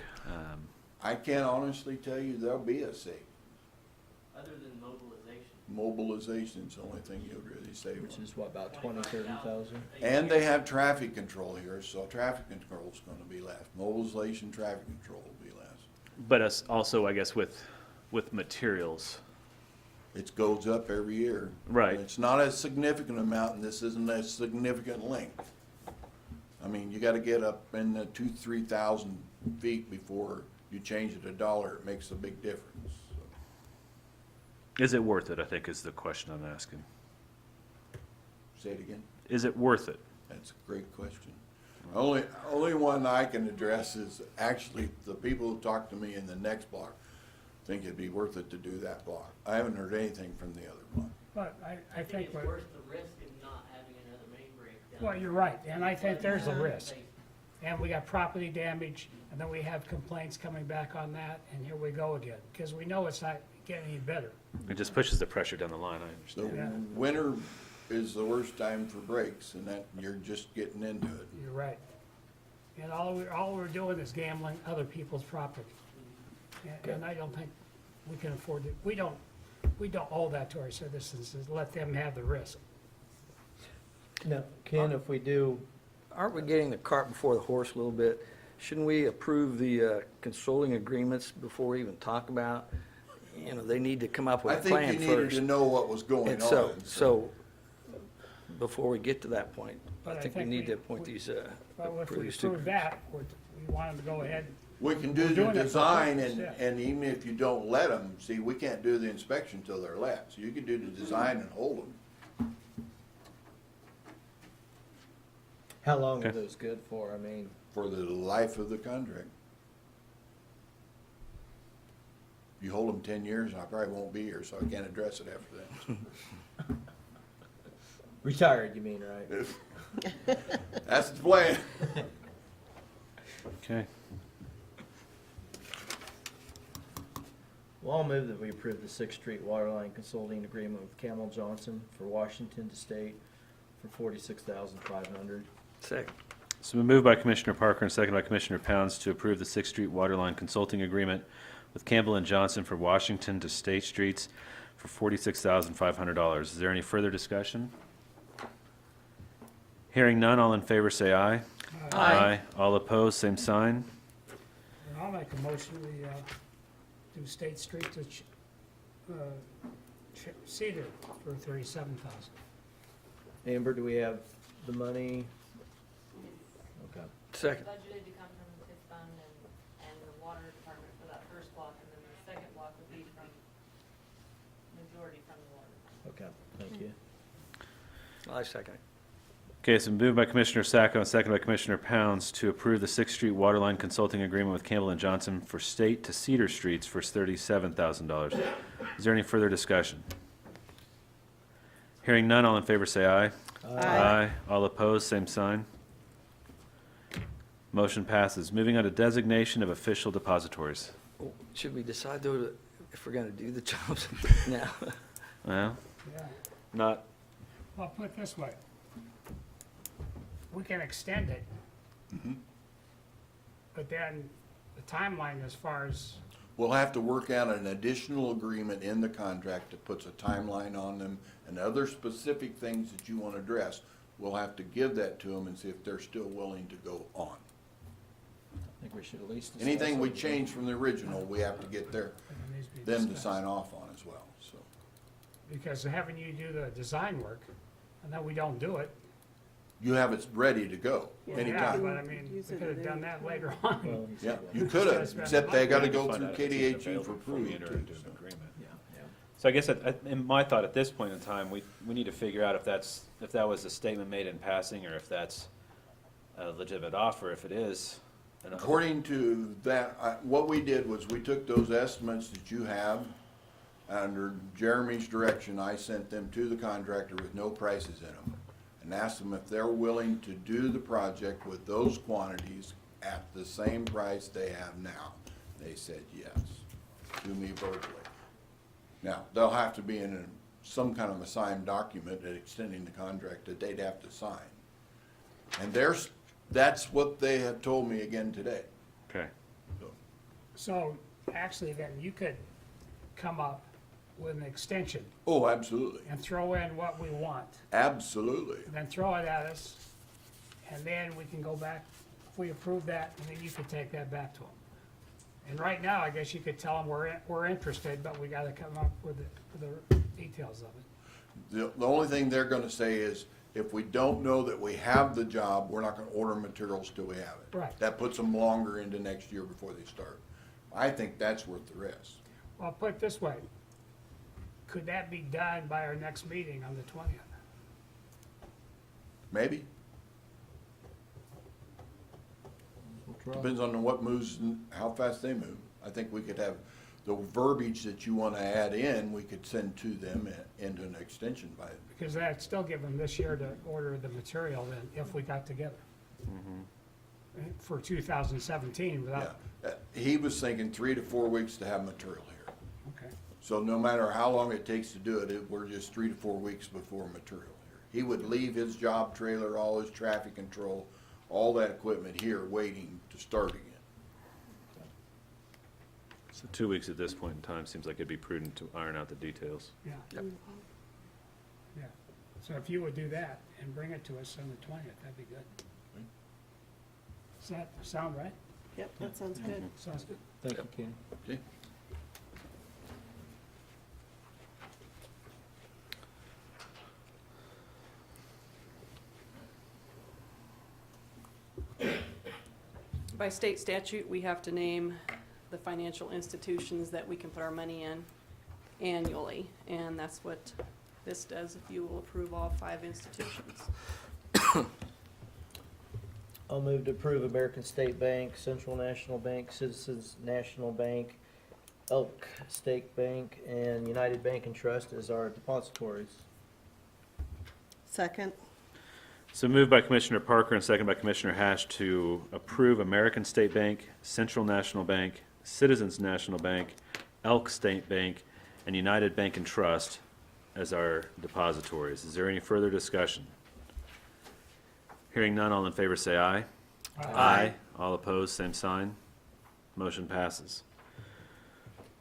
I can't honestly tell you there'll be a save. Other than mobilization. Mobilization's the only thing you'll really save Which on. is what, about 20,000-30,000? And they have traffic control here, so traffic control's gonna be less. Mobilization, traffic control will be less. But us also, I guess, with materials. It goes up every year. Right. It's not a significant amount, and this isn't a significant length. I mean, you gotta get up in the 2,000-3,000 feet before you change it $1. It makes a big difference. Is it worth it, I think is the question I'm asking. Say it again. Is it worth it? That's a great question. Only one I can address is actually the people who talk to me in the next block think it'd be worth it to do that block. I haven't heard anything from the other block. But I think, It's what- worth the risk of not having another main breakdown. well, you're right, and I think there's a risk. And we got property damage, and then we have complaints coming back on that, and here we go again, because we know it's not getting any better. It just pushes the pressure down the line, I The understand. Yeah. winter is the worst time for breaks, and that, you're just getting into it. You're right. And all we're doing is gambling other people's property. And I don't think we can afford it. We don't owe that to our citizens, is let them have the risk. Now, Ken, if we do, Aren't we getting the cart before the horse a little bit? Shouldn't we approve the consulting agreements before we even talk about? You know, they need to come up with I a think plan you first. needed to know what was going And on. so, before we get to that point, But I think we need to appoint these, Well, if we approve these two. approve that, we want them to go ahead. We can do We're the doing it for design, purpose, and, yeah. and even if you don't let them, see, we can't do the inspection till they're let. So you can do the design and hold them. how long are Okay. those good for? I mean, For the life of the contract. You hold them 10 years, and I probably won't be here, so I can't address it after that. retired, you mean, right? That's the plan. Okay. Well, I'll move that we approve the Sixth Street Waterline Consulting Agreement with Camel Johnson for Washington to State for $46,500. Second. So we moved by Commissioner Parker and seconded by Commissioner Pounds to approve the Sixth Street Waterline Consulting Agreement with Campbell and Johnson for Washington to State Streets for $46,500. Is there any further discussion? Hearing none, all in favor say aye. Aye. All opposed, same sign. And I'll make a motion, we do State Street to Cedar for $37,000. Amber, do we have the money? Okay. Second. Budgeted to come from the TIF fund and the water department for that first block, and then the second block would be from, majority from the water department. Okay, thank you. I second it. Okay, so moved by Commissioner Sacco and seconded by Commissioner Pounds to approve the Sixth Street Waterline Consulting Agreement with Campbell and Johnson for State to Cedar Streets for $37,000. Is there any further discussion? Hearing none, all in favor say aye. Aye. All opposed, same sign. Motion passes. Moving on to designation of official depositories. Oh, should we decide though, if we're gonna do the jobs now? Well, Yeah. not, Well, put it this way. We can extend it. But then the timeline as far as, We'll have to work out an additional agreement in the contract that puts a timeline on them and other specific things that you want to address. We'll have to give that to them and see if they're still willing to go on. I think we should at least discuss Anything we it. change from the original, we have to get it needs to be them to discussed. sign off on as well, so. Because having you do the design work, and then we don't do it, you have it ready to go Yeah. Yeah, anytime. but I mean, we Use it could have at done any that time. later on. Well, Yeah, you could have, except they gotta go through KDHE for approval too. so. So I guess in my thought at this point in time, we need to figure out if that was a statement made in passing or if that's a legitimate offer. If it is, then According to that, what we did was we took those estimates that you have, under Jeremy's direction, I sent them to the contractor with no prices in them, and asked them if they're willing to do the project with those quantities at the same price they have now. They said yes, to me verbally. Now, they'll have to be in some kind of a signed document extending the contract that they'd have to sign. And that's what they have told me again today. okay. So actually then you could come up with an extension Oh, absolutely, and throw in what we want. absolutely. Then throw it at us, and then we can go back, if we approve that, and then you could take that back to them. And right now, I guess you could tell them we're interested, but we gotta come up with the details of it. The only thing they're gonna say is, if we don't know that we have the job, we're not gonna order materials till we have it. Right. That puts them longer into next year before they start. I think that's worth the risk. Well, put it this way, could that be done by our next meeting on the 20th? Maybe. Depends on what moves and how fast they move. I think we could have the verbiage that you wanna add in, we could send to them into an extension by, Because that'd still give them this year to order the material then, if we got together. For 2017 without, yeah. He was thinking 3 to 4 weeks to have material here. okay. So no matter how long it takes to do it, we're just 3 to 4 weeks before material here. He would leave his job trailer, all his traffic control, all that equipment here waiting to start again. So 2 weeks at this point in time seems like it'd be prudent to iron out the details. Yeah. Yeah. So if you would do that and bring it to us on the 20th, that'd be good. Does that sound right? Yep, that sounds good. Sounds good. Thank you, Kenny. Okay. By state statute, we have to name the financial institutions that we can put our money in annually, and that's what this does if you will approve all 5 institutions. I'll move to approve American State Bank, Central National Bank, Citizens National Bank, Elk State Bank, and United Bank and Trust as our depositories. Second, So moved by Commissioner Parker and second by Commissioner Hash to approve American State Bank, Central National Bank, Citizens National Bank, Elk State Bank, and United Bank and Trust as our depositories. Is there any further discussion? Hearing none, all in favor say aye. Aye. All opposed, same sign. Motion passes.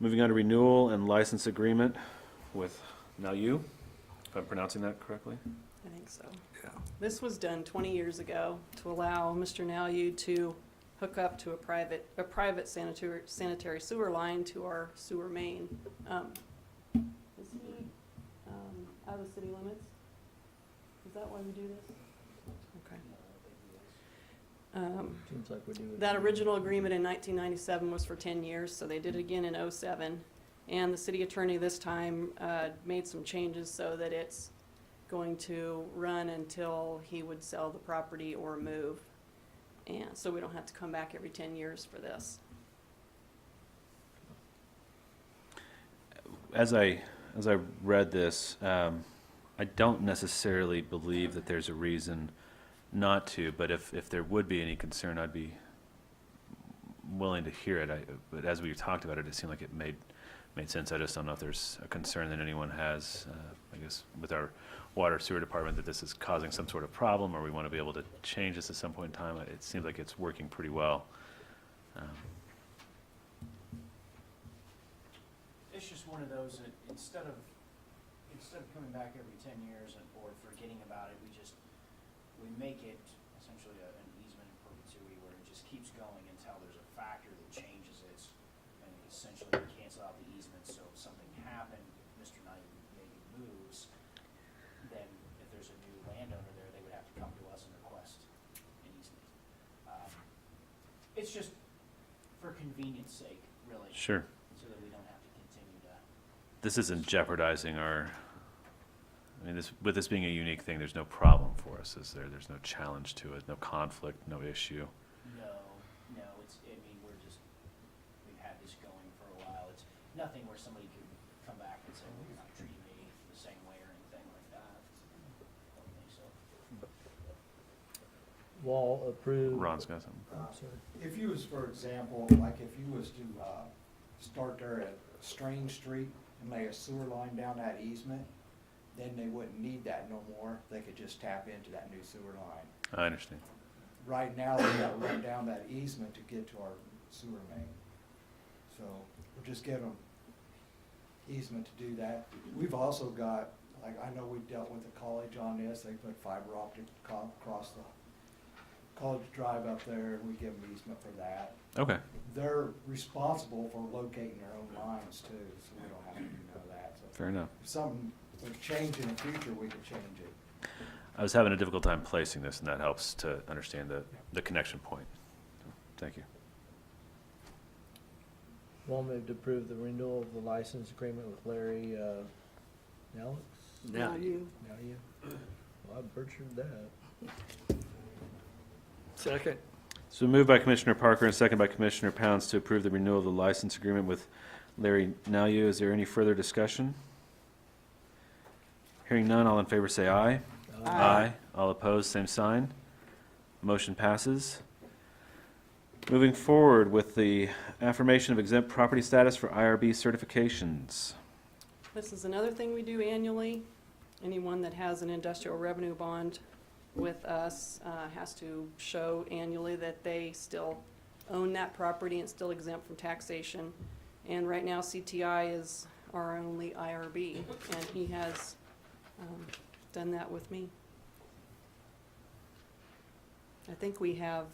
Moving on to renewal and license agreement with Now You, if I'm pronouncing that correctly. I think so. Yeah. This was done 20 years ago to allow Mr. Nalyu to hook up to a private sanitary sewer line to our sewer main. Is he out of the city limits? Is that why we do this? Okay. Seems like we do it. That original agreement in 1997 was for 10 years, so they did it again in '07. And the city attorney this time made some changes so that it's going to run until he would sell the property or move. And so we don't have to come back every 10 years for this. As I read this, I don't necessarily believe that there's a reason not to, but if there would be any concern, I'd be willing to hear it. But as we talked about it, it seemed like it made sense. I just don't know if there's a concern that anyone has, I guess, with our water sewer department, that this is causing some sort of problem, or we want to be able to change this at some point in time. It seems like it's working pretty well. It's just one of those that instead of coming back every 10 years or forgetting about it, we make it essentially an easement in perpetuity where it just keeps going until there's a factor that changes it, and essentially we cancel out the easement. So if something happened, Mr. Knight maybe moves, then if there's a new landowner there, they would have to come to us and It's just for convenience sake, really, Sure. so that we don't have to continue to. This isn't jeopardizing our, I mean, with this being a unique thing, there's no problem for us, is there? There's no challenge to it, no conflict, no issue. No, we've had this going for a while. It's nothing where somebody could come back and say, well, you're not treating me the same way or anything like that. Don't think so. Wall approved. Ron's got something. I'm sorry. If you was, for example, like if you was to, start there at Strange Street and lay a sewer line down that easement, then they wouldn't need that no more. They could just tap into that new sewer line. I understand. Right now, they gotta run down that easement to get to our sewer main. So we're just giving them easement to do that. We've also got, like, I know we dealt with the college on this. They put fiber optic across the college drive up there, and we give them easement for that. Okay. They're responsible for locating their own lines too, so we don't have to do none of that. So Fair enough. if something would change in the future, we could change it. I was having a difficult time placing this, and that helps to understand the connection point. Thank you. Wall moved to approve the renewal of the license agreement with Larry, Alex? Now you. Now you? Well, I butchered that. Second. So moved by Commissioner Parker and second by Commissioner Pounds to approve the renewal of the license agreement with Larry Nalyu. Is there any further discussion? Hearing none, all in favor say aye. Aye. All opposed, same sign. Motion passes. Moving forward with the affirmation of exempt property status for IRB certifications. This is another thing we do annually. Anyone that has an industrial revenue bond with us has to show annually that they still own that property and still exempt from taxation. And right now CTI is our only IRB, and he has done that with me. I think we have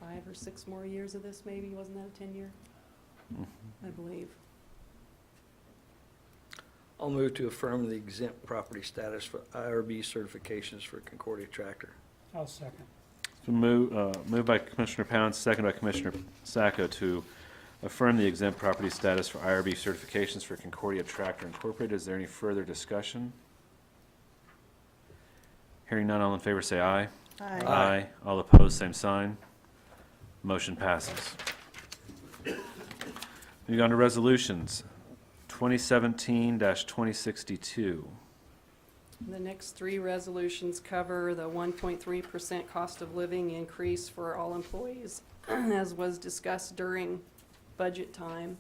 5 or 6 more years of this, maybe. Wasn't that a 10-year? I believe. I'll move to affirm the exempt property status for IRB certifications for Concordia Tractor. I'll second. It's been moved by Commissioner Pounds, second by Commissioner Sacco to affirm the exempt property status for IRB certifications for Concordia Tractor Incorporated. Is there any further discussion? Hearing none, all in favor say aye. Aye. All opposed, same sign. Motion passes. Moving on to resolutions. 2017-2062. The next 3 resolutions cover the 1.3% cost of living increase for all employees, as was discussed during budget time.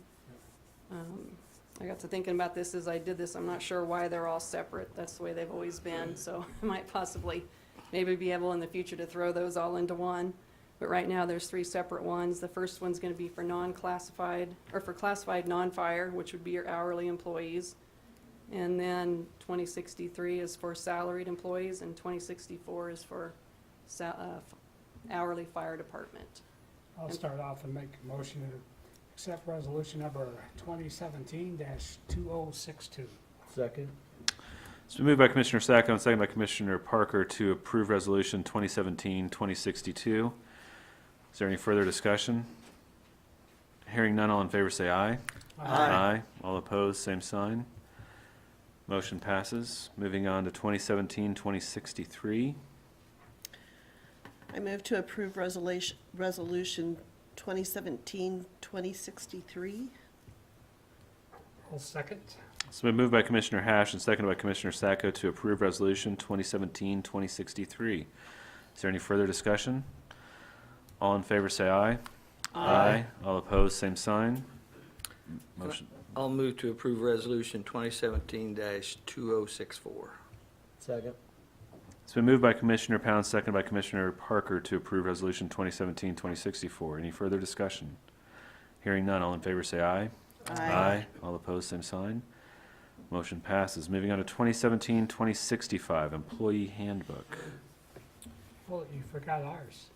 I got to thinking about this as I did this. I'm not sure why they're all separate. That's the way they've always been, so I might possibly maybe be able in the future to throw those all into one. But right now, there's 3 separate ones. The first one's gonna be for non-classified, or for classified non-fire, which would be your hourly employees. And then 2063 is for salaried employees, and 2064 is for hourly fire department. I'll start off and make a motion to accept resolution number 2017-2062. Second. It's been moved by Commissioner Sacco and second by Commissioner Parker to approve resolution 2017-2062. Is there any further discussion? Hearing none, all in favor say aye. Aye. All opposed, same sign. Motion passes. Moving on to 2017-2063. I move to approve resolution 2017-2063. I'll second. It's been moved by Commissioner Hash and seconded by Commissioner Sacco to approve resolution 2017-2063. Is there any further discussion? All in favor say aye. Aye. All opposed, same sign. Motion. I'll move to approve resolution 2017-2064. Second. It's been moved by Commissioner Pounds, seconded by Commissioner Parker to approve resolution 2017-2064. Any further discussion? Hearing none, all in favor say aye. Aye. All opposed, same sign. Motion passes. Moving on to 2017-2065, Employee Handbook. Well, you forgot ours.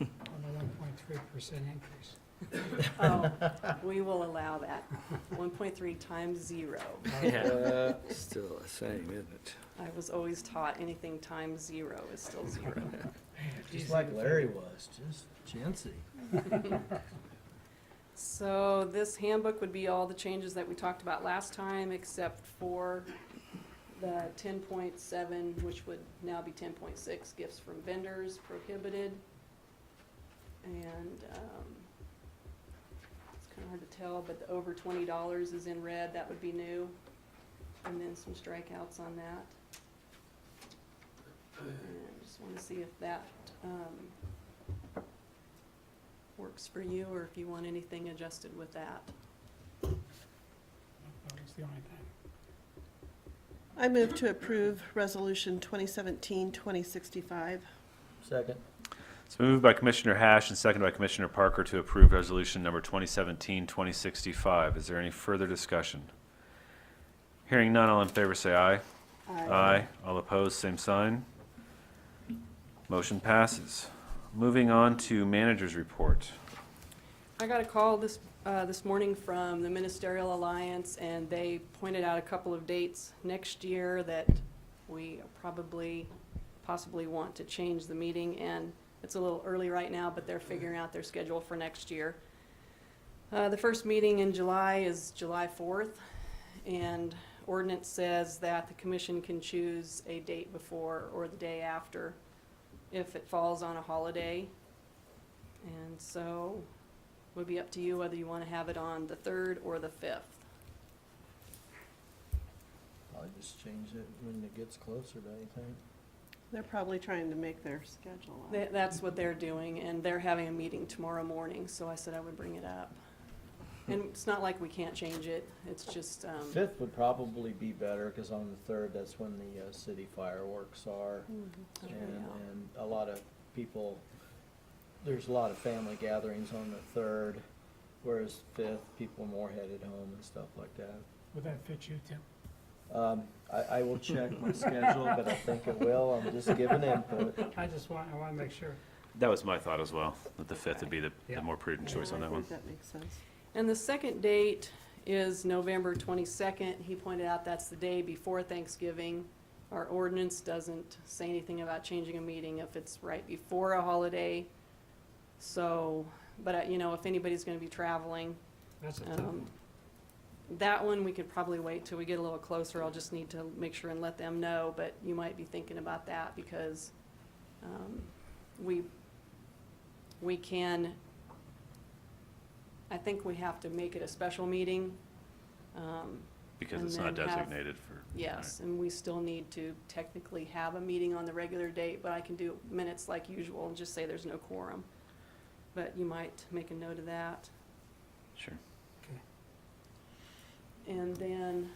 On the 1.3% increase. Oh, we will allow that. 1.3 times 0. Yeah, still the same, isn't it? I was always taught anything times 0 is still 0. Just like Larry was, just chintzy. So this handbook would be all the changes that we talked about last time, except for the 10.7, which would now be 10.6, gifts from vendors prohibited. And it's kind of hard to tell, but the over $20 is in red, that would be new. And then some strikeouts on that. And I just want to see if that works for you, or if you want anything adjusted with that. That was the only thing. I move to approve Resolution 2017-2065. Second. It's been moved by Commissioner Hash and seconded by Commissioner Parker to approve resolution number 2017-2065. Is there any further discussion? Hearing none, all in favor say aye. Aye. All opposed, same sign. Motion passes. Moving on to manager's report. I got a call this morning from the Ministerial Alliance, and they pointed out a couple of dates next year that we possibly want to change the meeting, and it's a little early right now, but they're figuring out their schedule for next year. The first meeting in July is July 4th, and ordinance says that the commission can choose a date before or the day after if it falls on a holiday. And so it would be up to you whether you want to have it on the 3rd or the 5th. I'll just change it when it gets closer, don't you think? They're probably trying to make their schedule up. That's what they're doing, and they're having a meeting tomorrow morning, so I said I would bring it up. And it's not like we can't change it, it's just, 5th would probably be better, because on the 3rd, that's when the city fireworks are. And a lot of people, there's a lot of family gatherings on the 3rd, whereas 5th, people are more headed home and stuff like that. Would that fit you, Tim? I will check my schedule, but I think it will. I'm just giving input. I want to make sure. That was my thought as well, that the 5th would be the Yeah. more prudent choice on that one. I think that makes sense. and the second date is November 22nd. He pointed out that's the day before Thanksgiving. Our ordinance doesn't say anything about changing a meeting if it's right before a holiday. So, but you know, if anybody's gonna be traveling, That's a tough one. that one we could probably wait till we get a little closer. I'll just need to make sure and let them know, but you might be thinking about that because we can, I think we have to make it a special meeting. Because And it's not then have- designated for. Yes, and we still need to technically have a meeting on the regular date, but I can do minutes like usual and just say there's no quorum. But you might make a note of that. Sure. And then,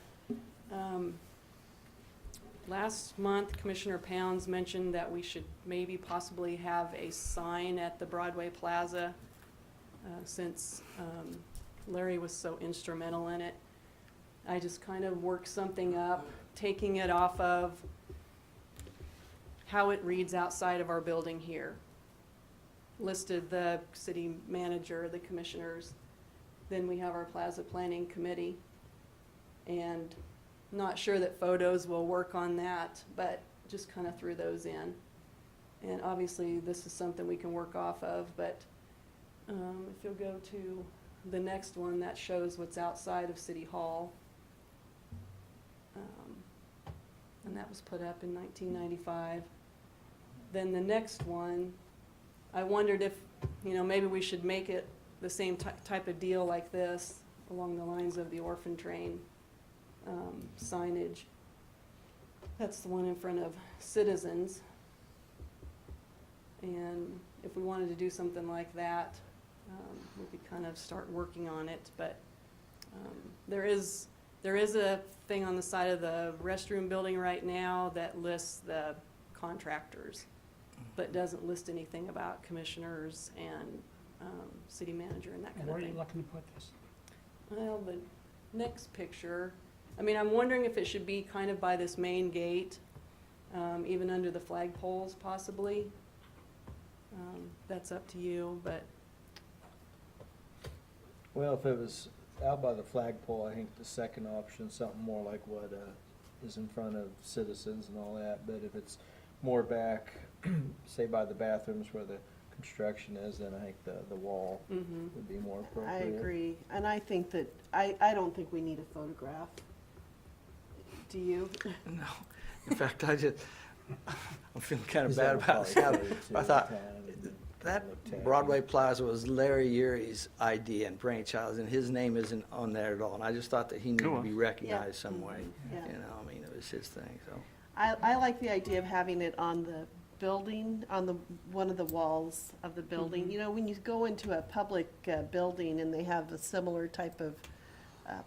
last month, Commissioner Pounds mentioned that we should maybe possibly have a sign at the Broadway Plaza, since Larry was so instrumental in it. I just kind of worked something up, taking it off of how it reads outside of our building here. Listed the city manager, the commissioners, then we have our plaza planning committee. And not sure that photos will work on that, but just kind of threw those in. And obviously, this is something we can work off of, but if you'll go to the next one, that shows what's outside of City Hall. And that was put up in 1995. Then the next one, I wondered if, you know, maybe we should make it the same type of deal like this, along the lines of the orphan train signage. That's the one in front of Citizens. And if we wanted to do something like that, we could kind of start working on it. But there is a thing on the side of the restroom building right now that lists the contractors, but doesn't list anything about commissioners and city manager and that kind of Where thing. are you looking to put this? Well, the next picture, I mean, I'm wondering if it should be kind of by this main gate, even under the flagpoles possibly. That's up to you, but Well, if it was out by the flagpole, I think the second option, something more like what is in front of Citizens and all that. But if it's more back say by the bathrooms where the construction is, then I think the wall would be more I appropriate. agree, and I think that, I don't think we need a photograph. Do you? No, in fact, I'm feeling kind of Is bad that about it. probably too, I thought, kind of that look tacky. Broadway Plaza was Larry Urie's idea and brainchild, and his name isn't on there at all, and I just thought that he needed to be recognized some way. Yeah. You know, I mean, it was his thing, so. I like the idea of having it on the building, on the, one of the walls of the building. You know, when you go into a public building and they have a similar type of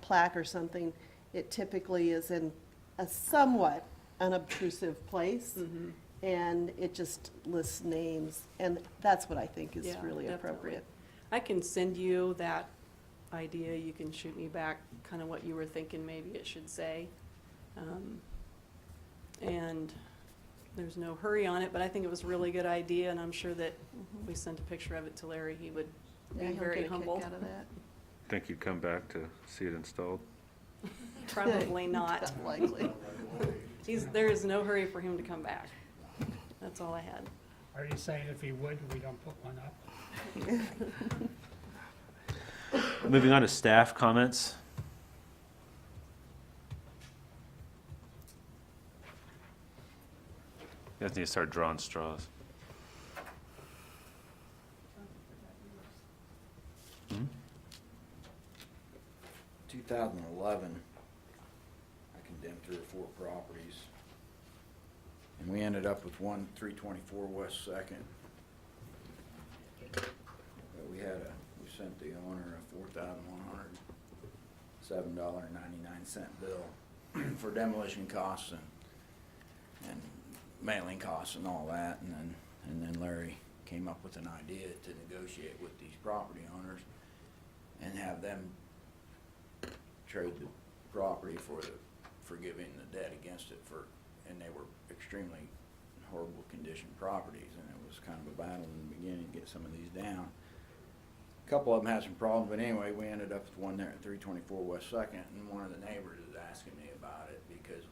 plaque or something, it typically is in a somewhat unobtrusive place. And it just lists names, and that's what I think is Yeah, really definitely. appropriate. I can send you that idea, you can shoot me back kind of what you were thinking maybe it should say. And there's no hurry on it, but I think it was a really good idea, and I'm sure that we sent a picture of it to Larry, he would Yeah, be he'll very get a kick humbled. out of that. Think you'd come back to see it installed? Probably not. Likely. There is no hurry for him to come back. That's all I had. Are you saying if he would, we don't put one up? Moving on to staff comments. You guys need to start drawing straws. 2011, I condemned 3 or 4 properties, and we ended up with 324 West Second. But we sent the owner a $4,107.99 bill for demolition costs and mailing costs and all that, and then Larry came up with an idea to negotiate with these property owners and have them trade the property for giving the debt against it and they were extremely horrible condition properties, and it was kind of a battle in the beginning to get some of these down. A couple of them had some problems, but anyway, we ended up with one there at 324 West Second, and one of the neighbors is asking me about it because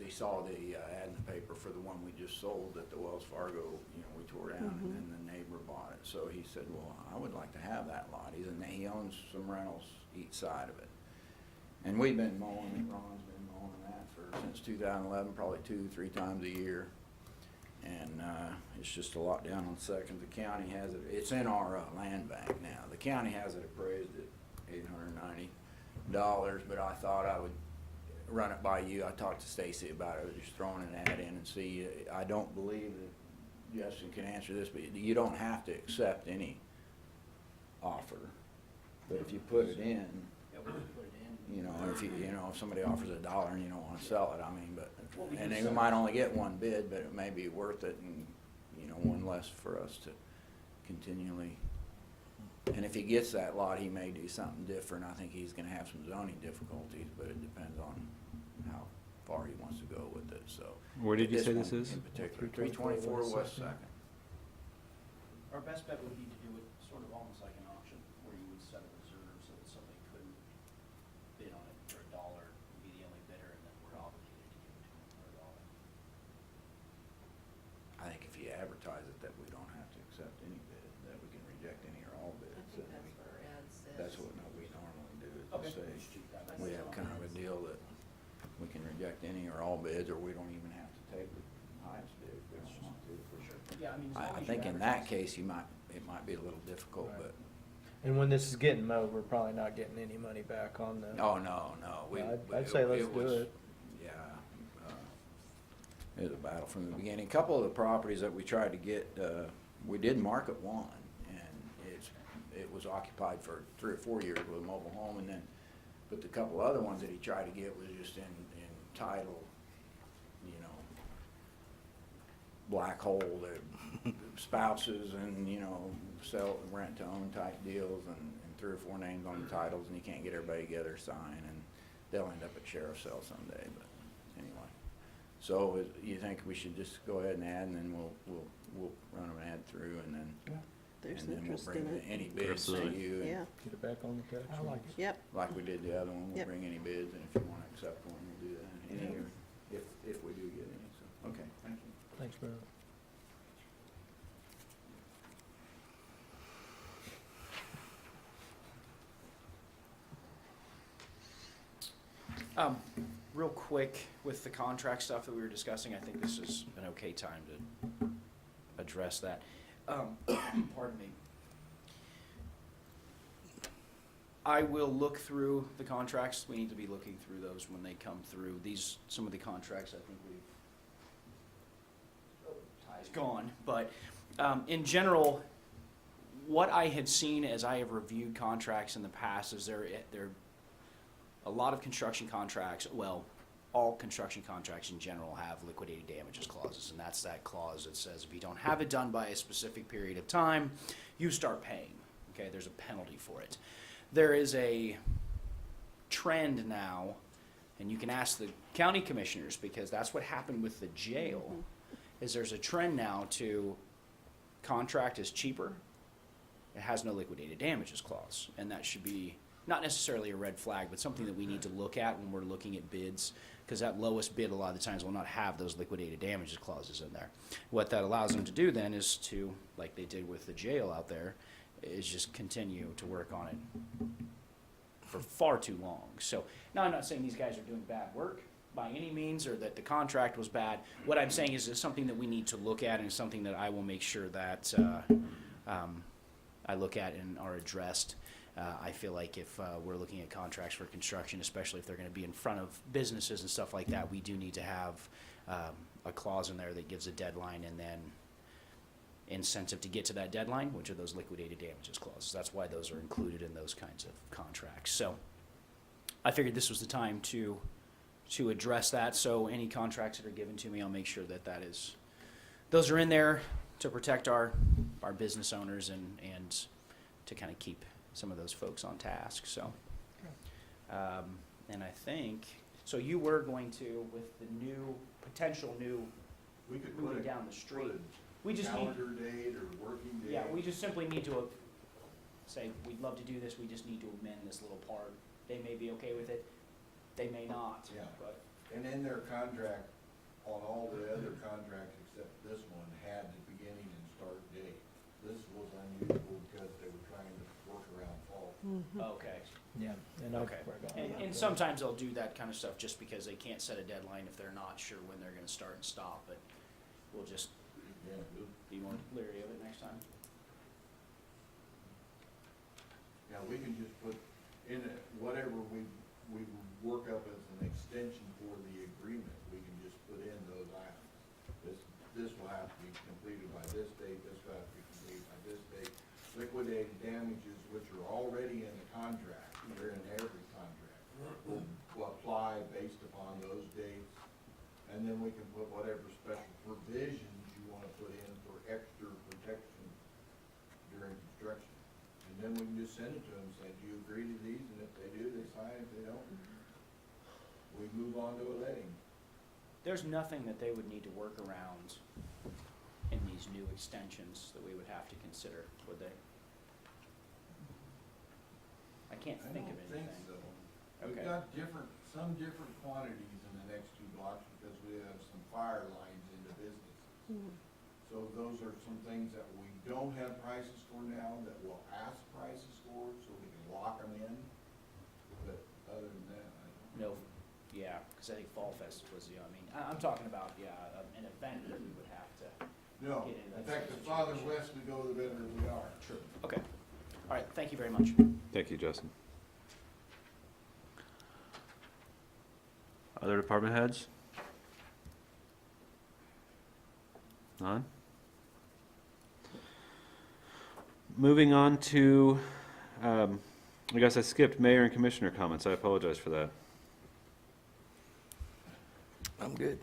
he saw the ad in the paper for the one we just sold at the Wells Fargo, we tore down, and then the neighbor bought it. So he said, well, I would like to have that lot. He owns some rentals each side of it. And we've been mowing it, Ron's been mowing that since 2011, probably 2-3 times a year. And it's just a lot down on Second. The county has it, it's in our land bank now. The county has it appraised at $890, but I thought I would run it by you. I talked to Stacy about it, just throwing an ad in and see. I don't believe that Justin can answer this, but you don't have to accept any offer. But if you put it in, if somebody offers $1 and you don't want to sell it, and they might only get one bid, but it may be worth it, and one less for us to continually. And if he gets that lot, he may do something different. I think he's going to have some zoning difficulties, but it depends on how far he wants to go with it. So. Where did you say this is? In particular, 324 West Second. Our best bet would be to do it sort of almost like an auction, where you would set a reserve so that somebody couldn't bid on it for $1, be the only bidder, and then we're obligated to give it to them for $1. I think if you advertise it that we don't have to accept any bid, that we can reject any or all bids. I think that's what our ad says. That's what we normally do, is Okay. to Just shoot that. say, we have kind of a deal that we can reject any or all bids, or we don't even have to take the highest bid if we don't want to. For sure. Yeah, I mean, as long I as you think in that advertise. case, it might be a little difficult, Right. but, And when this is getting mowed, we're probably not getting any money back on the. oh, no. I'd say let's do was- it. Yeah. It was a battle from the beginning. A couple of the properties that we tried to get, we did market one, and it was occupied for 3 or 4 years with a mobile home, but the couple other ones that he tried to get was just in title, black hole, their spouses and, sell, rent to own type deals, and 3 or 4 names on the titles, and you can't get everybody together to sign, and they'll end up at sheriff's sale someday, but anyway. So you think we should just go ahead and add, and then we'll run an ad through, and then There's and then we'll interest bring in it. any bids to Absolutely. you, and Yeah, Get it back on the tax. I like it. yep. like we did the other one, we'll Yep. bring any bids, and if you want to accept one, we'll do that. Any, if we do get any, so, okay, thank you. Thanks, Brad. Real quick, with the contract stuff that we were discussing, I think this is an okay time to address that. Pardon me. I will look through the contracts. We need to be looking through those when they come through. Some of the contracts, I think Ty's gone, but in general, what I had seen as I have reviewed contracts in the past is there a lot of construction contracts, well, all construction contracts in general have liquidated damages clauses, and that's that clause that says if you don't have it done by a specific period of time, you start paying. Okay, there's a penalty for it. There is a trend now, and you can ask the county commissioners because that's what happened with the jail, is there's a trend now to contract is cheaper. It has no liquidated damages clause, and that should be not necessarily a red flag, but something that we need to look at when we're looking at bids, because that lowest bid a lot of the times will not have those liquidated damages clauses in there. What that allows them to do then is to, like they did with the jail out there, is just continue to work on it for far too long. So now I'm not saying these guys are doing bad work by any means or that the contract was bad. What I'm saying is it's something that we need to look at and something that I will make sure that I look at and are addressed. I feel like if we're looking at contracts for construction, especially if they're going to be in front of businesses and stuff like that, we do need to have a clause in there that gives a deadline and then incentive to get to that deadline, which are those liquidated damages clauses. That's why those are included in those kinds of contracts. So I figured this was the time to address that. So any contracts that are given to me, I'll make sure that those are in there to protect our business owners and to kind of keep some of those folks on task. So, and I think, so you were going to, with the potential new We could moving put down the street. a We just need, calendar date or working date. yeah, we just simply need to say, we'd love to do this, we just need to amend this little part. They may be okay with it, they may not, Yeah. but, And in their contract, on all the other contracts except this one, had the beginning and start date. This was unusual because they were trying to work around fall. okay. Yeah, and Okay. And sometimes they'll do that kind of stuff just because they can't set a deadline if they're not sure when they're gonna start and stop, but we'll just Yeah, be more leery of it next time. yeah, we can just put in it, whatever we work up as an extension for the agreement, we can just put in those items. This will have to be completed by this date, this will have to be completed by this date. Liquidated damages, which are already in the contract, they're in every contract, will apply based upon those dates. And then we can put whatever special provisions you want to put in for extra protection during construction. And then we can just send it to them, say, do you agree to these? And if they do, they sign. If they don't, we move on to a letting. There's nothing that they would need to work around in these new extensions that we would have to consider, would they? I can't think of anything. I don't think so. We've Okay. got some different quantities in the next two blocks because we have some fire lines into businesses. So those are some things that we don't have prices for now that we'll ask prices for so we can lock them in. But other than that, I don't. No, yeah, because I think Fall Fest was, I'm talking about, an event that we would have to. No, Get into in that fact, the situation. farther west we go, the better we are. True. Okay. All right, thank you very much. Thank you, Justin. Other department heads? None? Moving on to, I guess I skipped mayor and commissioner comments. I apologize for that. I'm good.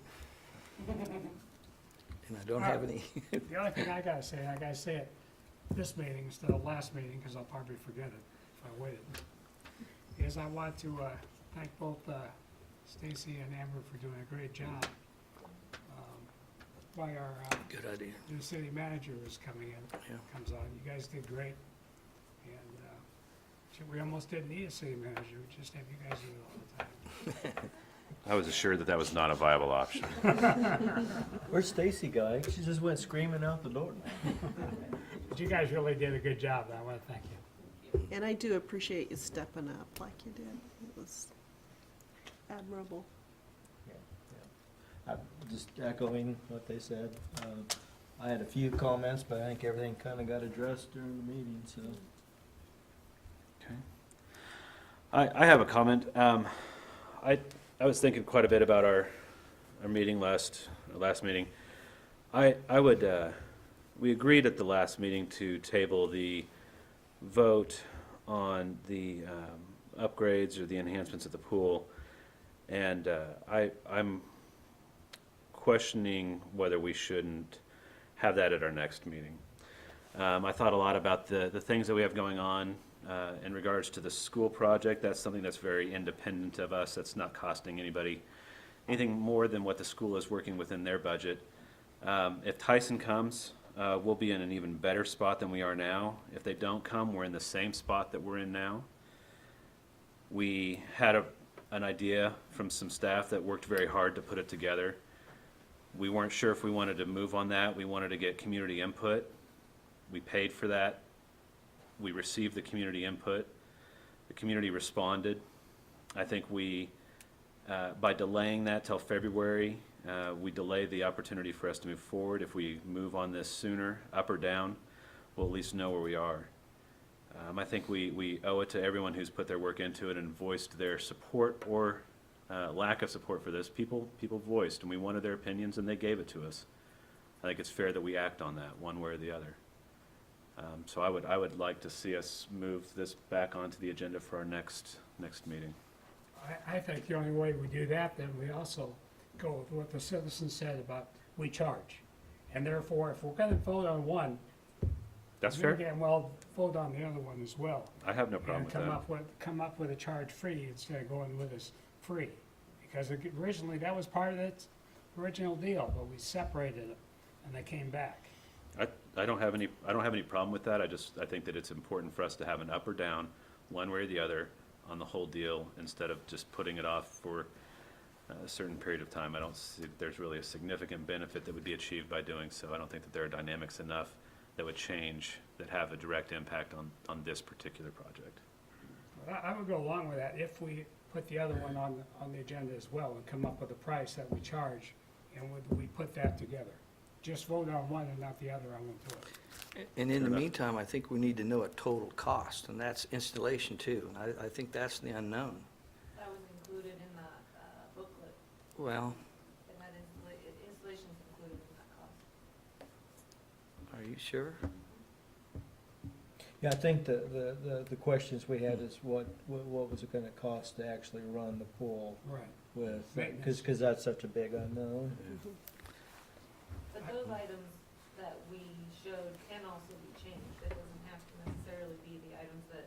And I don't have any. The only thing I gotta say it this meeting instead of last meeting, because I'll probably forget it if I waited, is I want to thank both Stacy and Amber for doing a great job. While our Good idea. new city manager is coming in, Yeah. comes on, you guys did great. And we almost didn't need a city manager, we just have you guys do it all the time. I was assured that that was not a viable option. Where's Stacy, guy? She just went screaming out the door. But you guys really did a good job, and I want to thank you. And I do appreciate you stepping up like you did. admirable. Yeah, yeah. I'm just echoing what they said. I had a few comments, but I think everything kind of got addressed during the meeting, so. Okay. I have a comment. I was thinking quite a bit about our meeting last meeting. We agreed at the last meeting to table the vote on the upgrades or the enhancements of the pool. And I'm questioning whether we shouldn't have that at our next meeting. I thought a lot about the things that we have going on in regards to the school project. That's something that's very independent of us. That's not costing anybody anything more than what the school is working within their budget. If Tyson comes, we'll be in an even better spot than we are now. If they don't come, we're in the same spot that we're in now. We had an idea from some staff that worked very hard to put it together. We weren't sure if we wanted to move on that. We wanted to get community input. We paid for that. We received the community input. The community responded. I think we, by delaying that till February, we delayed the opportunity for us to move forward. If we move on this sooner, up or down, we'll at least know where we are. I think we owe it to everyone who's put their work into it and voiced their support or lack of support for this. People voiced, and we wanted their opinions, and they gave it to us. I think it's fair that we act on that, one way or the other. So I would like to see us move this back onto the agenda for our next meeting. I think the only way we do that, then we also go with what the citizens said about we charge. And therefore, if we're gonna vote on one, That's we're fair. gonna well vote on the other one as well. I have no problem And with that. come up with a charge free instead of going with us free. Because originally, that was part of its original deal, but we separated it and they came back. I don't have any problem with that. I think that it's important for us to have an up or down, one way or the other, on the whole deal, instead of just putting it off for a certain period of time. I don't see that there's really a significant benefit that would be achieved by doing so. I don't think that there are dynamics enough that would change, that have a direct impact on this particular project. I would go along with that if we put the other one on the agenda as well and come up with a price that we charge, and we put that together. Just vote on one and not the other, I won't do it. And in Fair the enough. meantime, I think we need to know a total cost, and that's installation too. I think that's the unknown. That was included in that booklet, Well, and that installation's included in that cost. are you sure? Yeah, I think the questions we had is what was it gonna cost to actually run the pool Right. with, Maintenance. because that's such a big unknown. But those items that we showed can also be changed. It doesn't have to necessarily be the items that,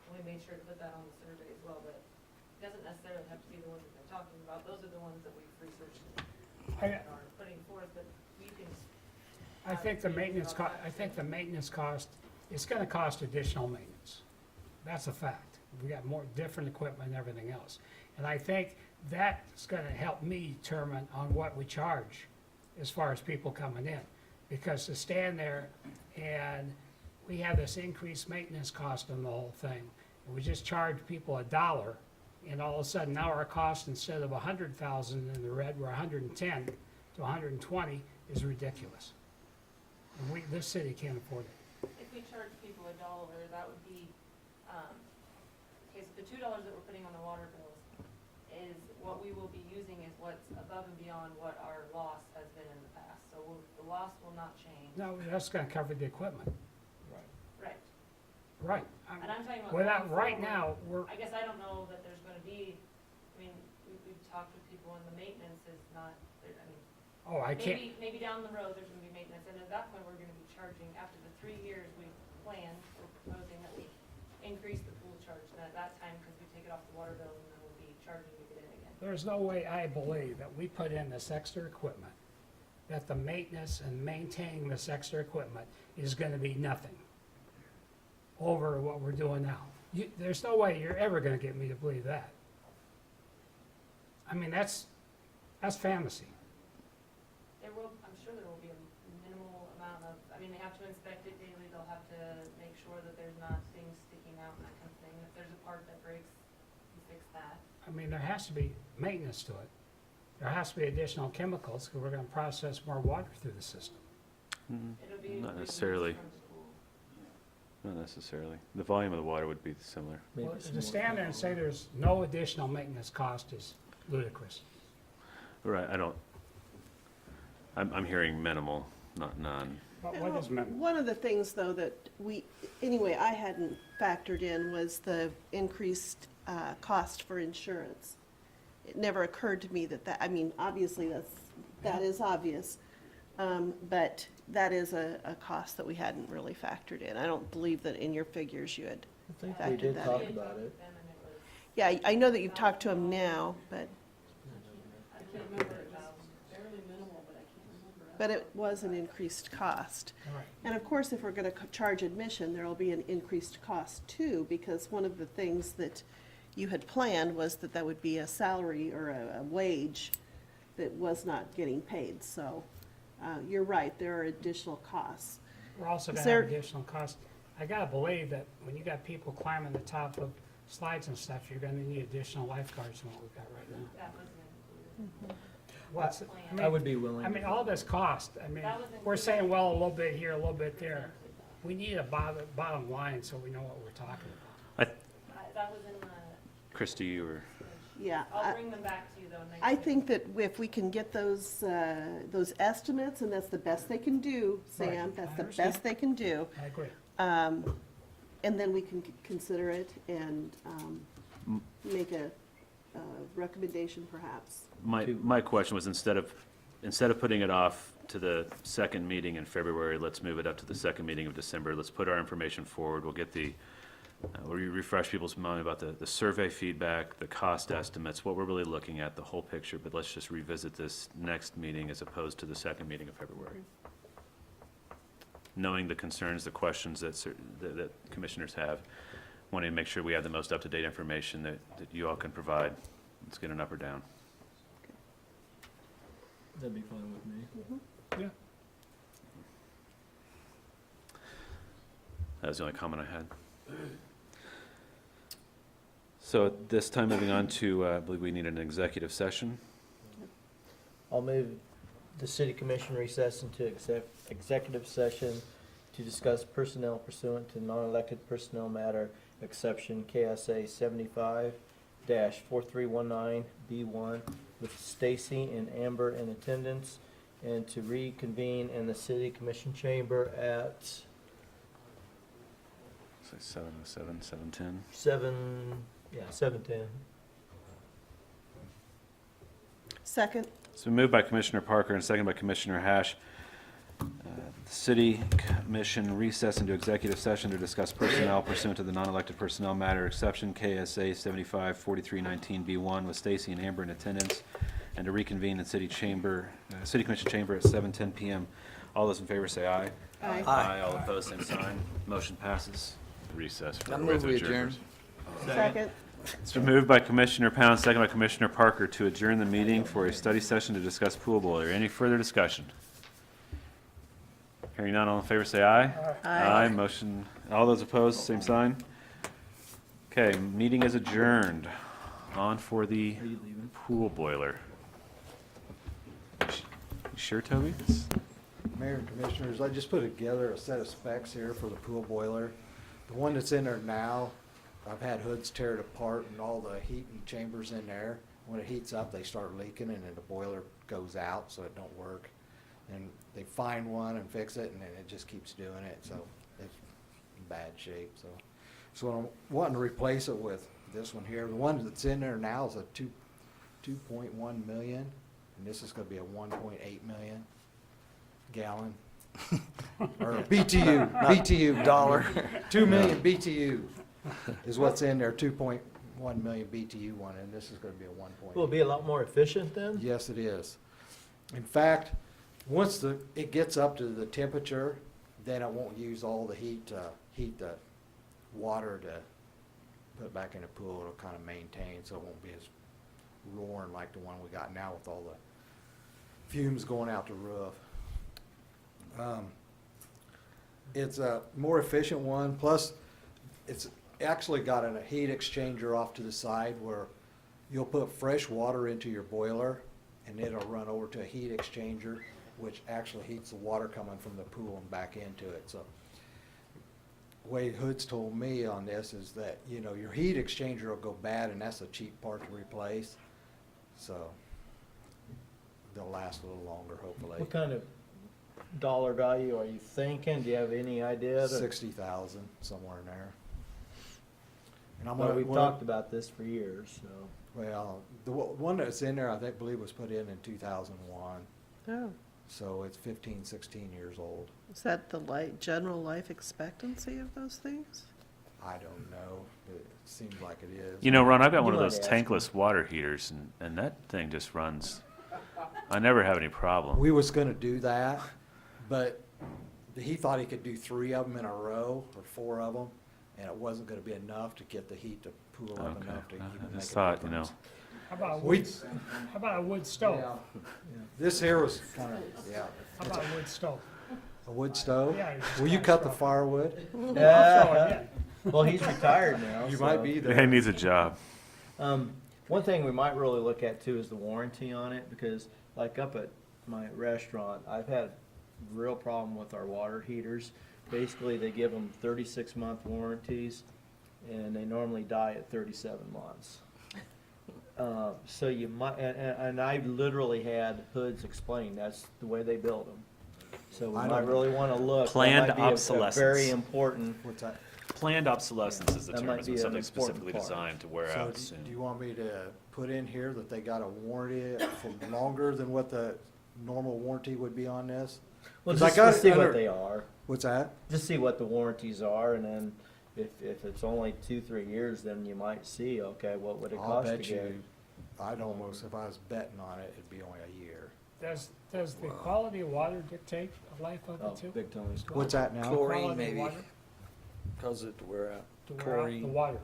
and we made sure to put that on the survey as well, but it doesn't necessarily have to be the ones that they're talking about. Those are the ones that we've researched and are putting forth, but you can. I think the maintenance cost, it's gonna cost additional maintenance. That's a fact. We got more, different equipment and everything else. And I think that's gonna help me determine on what we charge as far as people coming in. Because to stand there and we have this increased maintenance cost on the whole thing, and we just charge people $1, and all of a sudden now our cost, instead of 100,000 in the red, we're 110 to 120, is ridiculous. And this city can't afford it. If we charge people $1, that would be, okay, so the $2 that we're putting on the water bills is what we will be using is what's above and beyond what our loss has been in the past. So the loss will not change. No, that's gonna cover the equipment. Right. Right. And I'm talking about. Without, going right forward. now, I guess I don't know that there's gonna be, I mean, we've talked with people and the maintenance is not, I mean, I can't, maybe down the road, there's gonna be maintenance, and at that point, we're gonna be charging, after the 3 years we've planned, we're proposing that we increase the pool charge, and at that time, because we take it off the water bill, and then we'll be charging to get in again. there's no way I believe that we put in this extra equipment, that the maintenance and maintaining this extra equipment is gonna be nothing over what we're doing now. There's no way you're ever gonna get me to believe that. I mean, that's fantasy. I'm sure there will be a minimal amount of, I mean, they have to inspect it daily, they'll have to make sure that there's not things sticking out and that kind of thing. If there's a part that breaks, you fix that. I mean, there has to be maintenance to it. There has to be additional chemicals, because we're gonna process more water through the system. It'll be Not removed necessarily. from the pool. Not necessarily. The volume of the water would be similar. Maybe Well, some to more stand there and say chemical. there's no additional maintenance cost is ludicrous. Right, I'm hearing minimal, not none. What is meant? One of the things, though, that anyway, I hadn't factored in was the increased cost for insurance. It never occurred to me I mean, obviously, that is obvious, but that is a cost that we hadn't really factored in. I don't believe that in your figures you had I think we factored did that talk in. about it. Them and it was, Yeah, I know that you've talked to them now, but I can't remember, it was fairly minimal, but I can't remember. But it was an increased cost. All right. And of course, if we're gonna charge admission, there'll be an increased cost too, because one of the things that you had planned was that that would be a salary or a wage that was not getting paid, so, you're right, there are additional costs. We're also Is gonna have there- additional costs. I gotta believe that when you got people climbing the top of slides and stuff, you're gonna need additional lifeguards than what we've got right now. That wasn't included. What's, I would be willing. I mean, all this cost, I mean, That was we're included. saying, well, a little bit here, a little bit there. We need a bottom line so we know what we're talking about. That was in the, Christie, you were, Yeah. I'll bring them back to you though next I week. think that if we can get those estimates, and that's the best they can do, Sam, Right, that's I the understand. best they can do. I agree. And then we can consider it and make a recommendation perhaps. my question was instead of putting it off to the second meeting in February, let's move it up to the second meeting of December. Let's put our information forward. We'll get we'll refresh people's mind about the survey feedback, the cost estimates, what we're really looking at, the whole picture, but let's just revisit this next meeting as opposed to the second meeting of February. Knowing the concerns, the questions that commissioners have, wanting to make sure we have the most up-to-date information that you all can provide. Let's get an up or down. That'd be fine with me. Yeah. That was the only comment I had. So at this time, moving on to, I believe we need an executive session. I'll move the city commission recess into executive session to discuss personnel pursuant to non-elected personnel matter exception KSA 75-4319B1 with Stacy and Amber in attendance, and to reconvene in the city commission chamber at So 7:07, 7:10. 7:10. Second, It's been moved by Commissioner Parker and seconded by Commissioner Hash. The City Commission recess into executive session to discuss personnel pursuant to the non-elected personnel matter exception KSA 75-4319B1 with Stacy and Amber in attendance, and to reconvene in City Commission chamber at 7:10 PM. All those in favor say aye. aye. Aye. All opposed, same sign. Motion passes. Recess. for I move we adjourners. adjourn. Second, It's been moved by Commissioner Pound, seconded by Commissioner Parker to adjourn the meeting for a study session to discuss pool boiler. Any further discussion? Hearing none, all in favor say aye. Aye. Motion, all those opposed, same sign. Okay, meeting is adjourned. On for the Are you leaving? pool boiler. You sure, Toby? Mayor and Commissioners, I just put together a set of specs here for the pool boiler. The one that's in there now, I've had hoods tear it apart and all the heat and chambers in there. When it heats up, they start leaking and then the boiler goes out, so it don't work. And they find one and fix it, and then it just keeps doing it, so it's in bad shape, so. So I'm wanting to replace it with this one here. The one that's in there now is a 2.1 million, and this is gonna be a 1.8 million gallon. Or BTU, dollar. 2 million BTU is what's in there, 2.1 million BTU one, and this is gonna be a 1.8. Will it be a lot more efficient then? Yes, it is. In fact, once it gets up to the temperature, then it won't use all the heat the water to put back in the pool. It'll kind of maintain, so it won't be as roaring like the one we got now with all the fumes going out the roof. It's a more efficient one, plus it's actually got a heat exchanger off to the side where you'll put fresh water into your boiler, and it'll run over to a heat exchanger, which actually heats the water coming from the pool and back into it. So Wade Hood's told me on this is that, you know, your heat exchanger will go bad, and that's a cheap part to replace. So they'll last a little longer, hopefully. What kind of dollar value are you thinking? Do you have any idea? 60,000, somewhere in there. And I'm Well, gonna, we've talked about this for years, so. well, the one that's in there, I think, believe was put in 2001. Oh, So it's 15, 16 years old. is that the general life expectancy of those things? I don't know, but it seems like it is. You know, Ron, I've got You one of might those ask tankless water heaters, and that thing just runs. I never have any problem. We was gonna do that, but he thought he could do 3 of them in a row, or 4 of them, and it wasn't gonna be enough to get the heat to pool up Okay. enough to even I make a just thought, you know, difference. How about We- wood, how about a wood stove? This here was kinda, yeah, How about a wood stove? a wood stove. Yeah, you just Will you kinda cut the stove. firewood? I'll throw it Yeah. in. Well, he's retired now. You so. might be he there. needs a job. One thing we might really look at too is the warranty on it, because like up at my restaurant, I've had real problem with our water heaters. Basically, they give them 36-month warranties, and they normally die at 37 months. So you might, and I literally had Hoods explain, that's the way they build them. So we I might don't- really wanna look. That Planned might be a obsolescence. very important. What's that? Planned obsolescence is the That term, might is be when an something's important specifically part. designed to wear So out do soon. you want me to put in here that they got a warranty for longer than what the normal warranty would be on this? Well, 'Cause I just got to it see under- what they are. What's that? Just see what the warranties are, and then if it's only 2-3 years, then you might see, okay, what would it I'll cost to bet get? you, I'd almost, if I was betting on it, it'd be only a year. Does the quality of water dictate the life of Oh, it too? big time. What's that now? Chlorine Quality of maybe, water cause it to wear out. to wear out the Chlorine. water,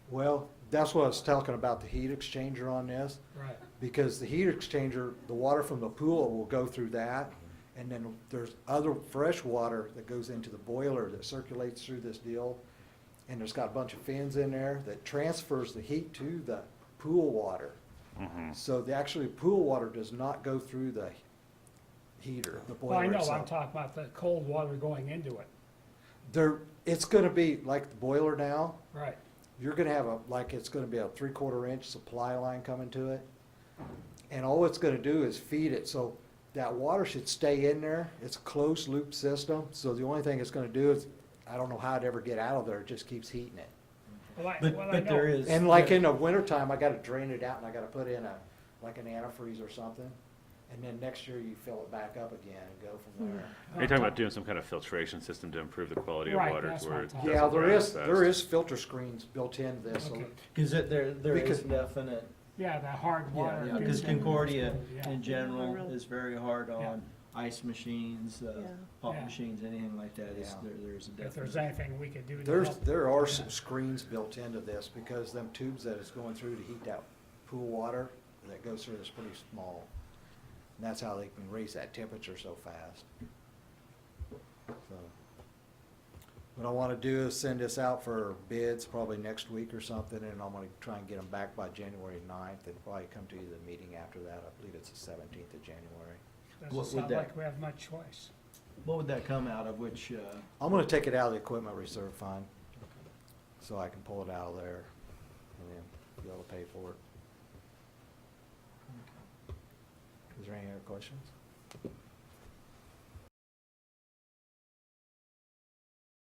Well, that's what I was talking about, the heat exchanger on this, right. because the heat exchanger, the water from the pool will go through that, and then there's other fresh water that goes into the boiler that circulates through this deal, and there's got a bunch of fins in there that transfers the heat to the pool water. Mhm. So the actually pool water does not go through the heater, the Well, I boiler know, I'm itself. talking about the cold water going into it, There, it's gonna be like the boiler now, right. you're gonna have it's gonna be a 3/4 inch supply line coming to it. And all it's gonna do is feed it, so that water should stay in there. It's a closed loop system, so the only thing it's gonna do is, I don't know how it'd ever get out of there, it just keeps heating it. Well, I But there know, is. And like in the wintertime, I gotta drain it out and I gotta put in like an antifreeze or something. And then next year you fill it back up again and go from there. Are you talking about doing some kind of filtration system to improve the quality of Right, water that's to what where I'm it talking doesn't Yeah, there wear out is, fast? there is filter screens built into this, so Okay. Cause there is Because- definite, yeah, the hard water. yeah, gets cause in, Concordia yeah. in general really- is very hard Yeah. on ice machines, Yeah. pump Yeah. machines, anything like that, Yeah. there's a If there's definite. anything we could do to help. there are some screens built into this, because them tubes that it's going through to heat that pool water that goes through is pretty small. And that's how they can raise that temperature so fast. So, what I wanna do is send this out for bids probably next week or something, and I'm gonna try and get them back by January 9th, and probably come to you the meeting after that. I believe it's the 17th of January. What Doesn't would sound that- like we have much choice. What would that come out of, which, I'm gonna take it out of the equipment reserve fund, so I can pull it out of there, and then be able to pay for it. Is there any other questions?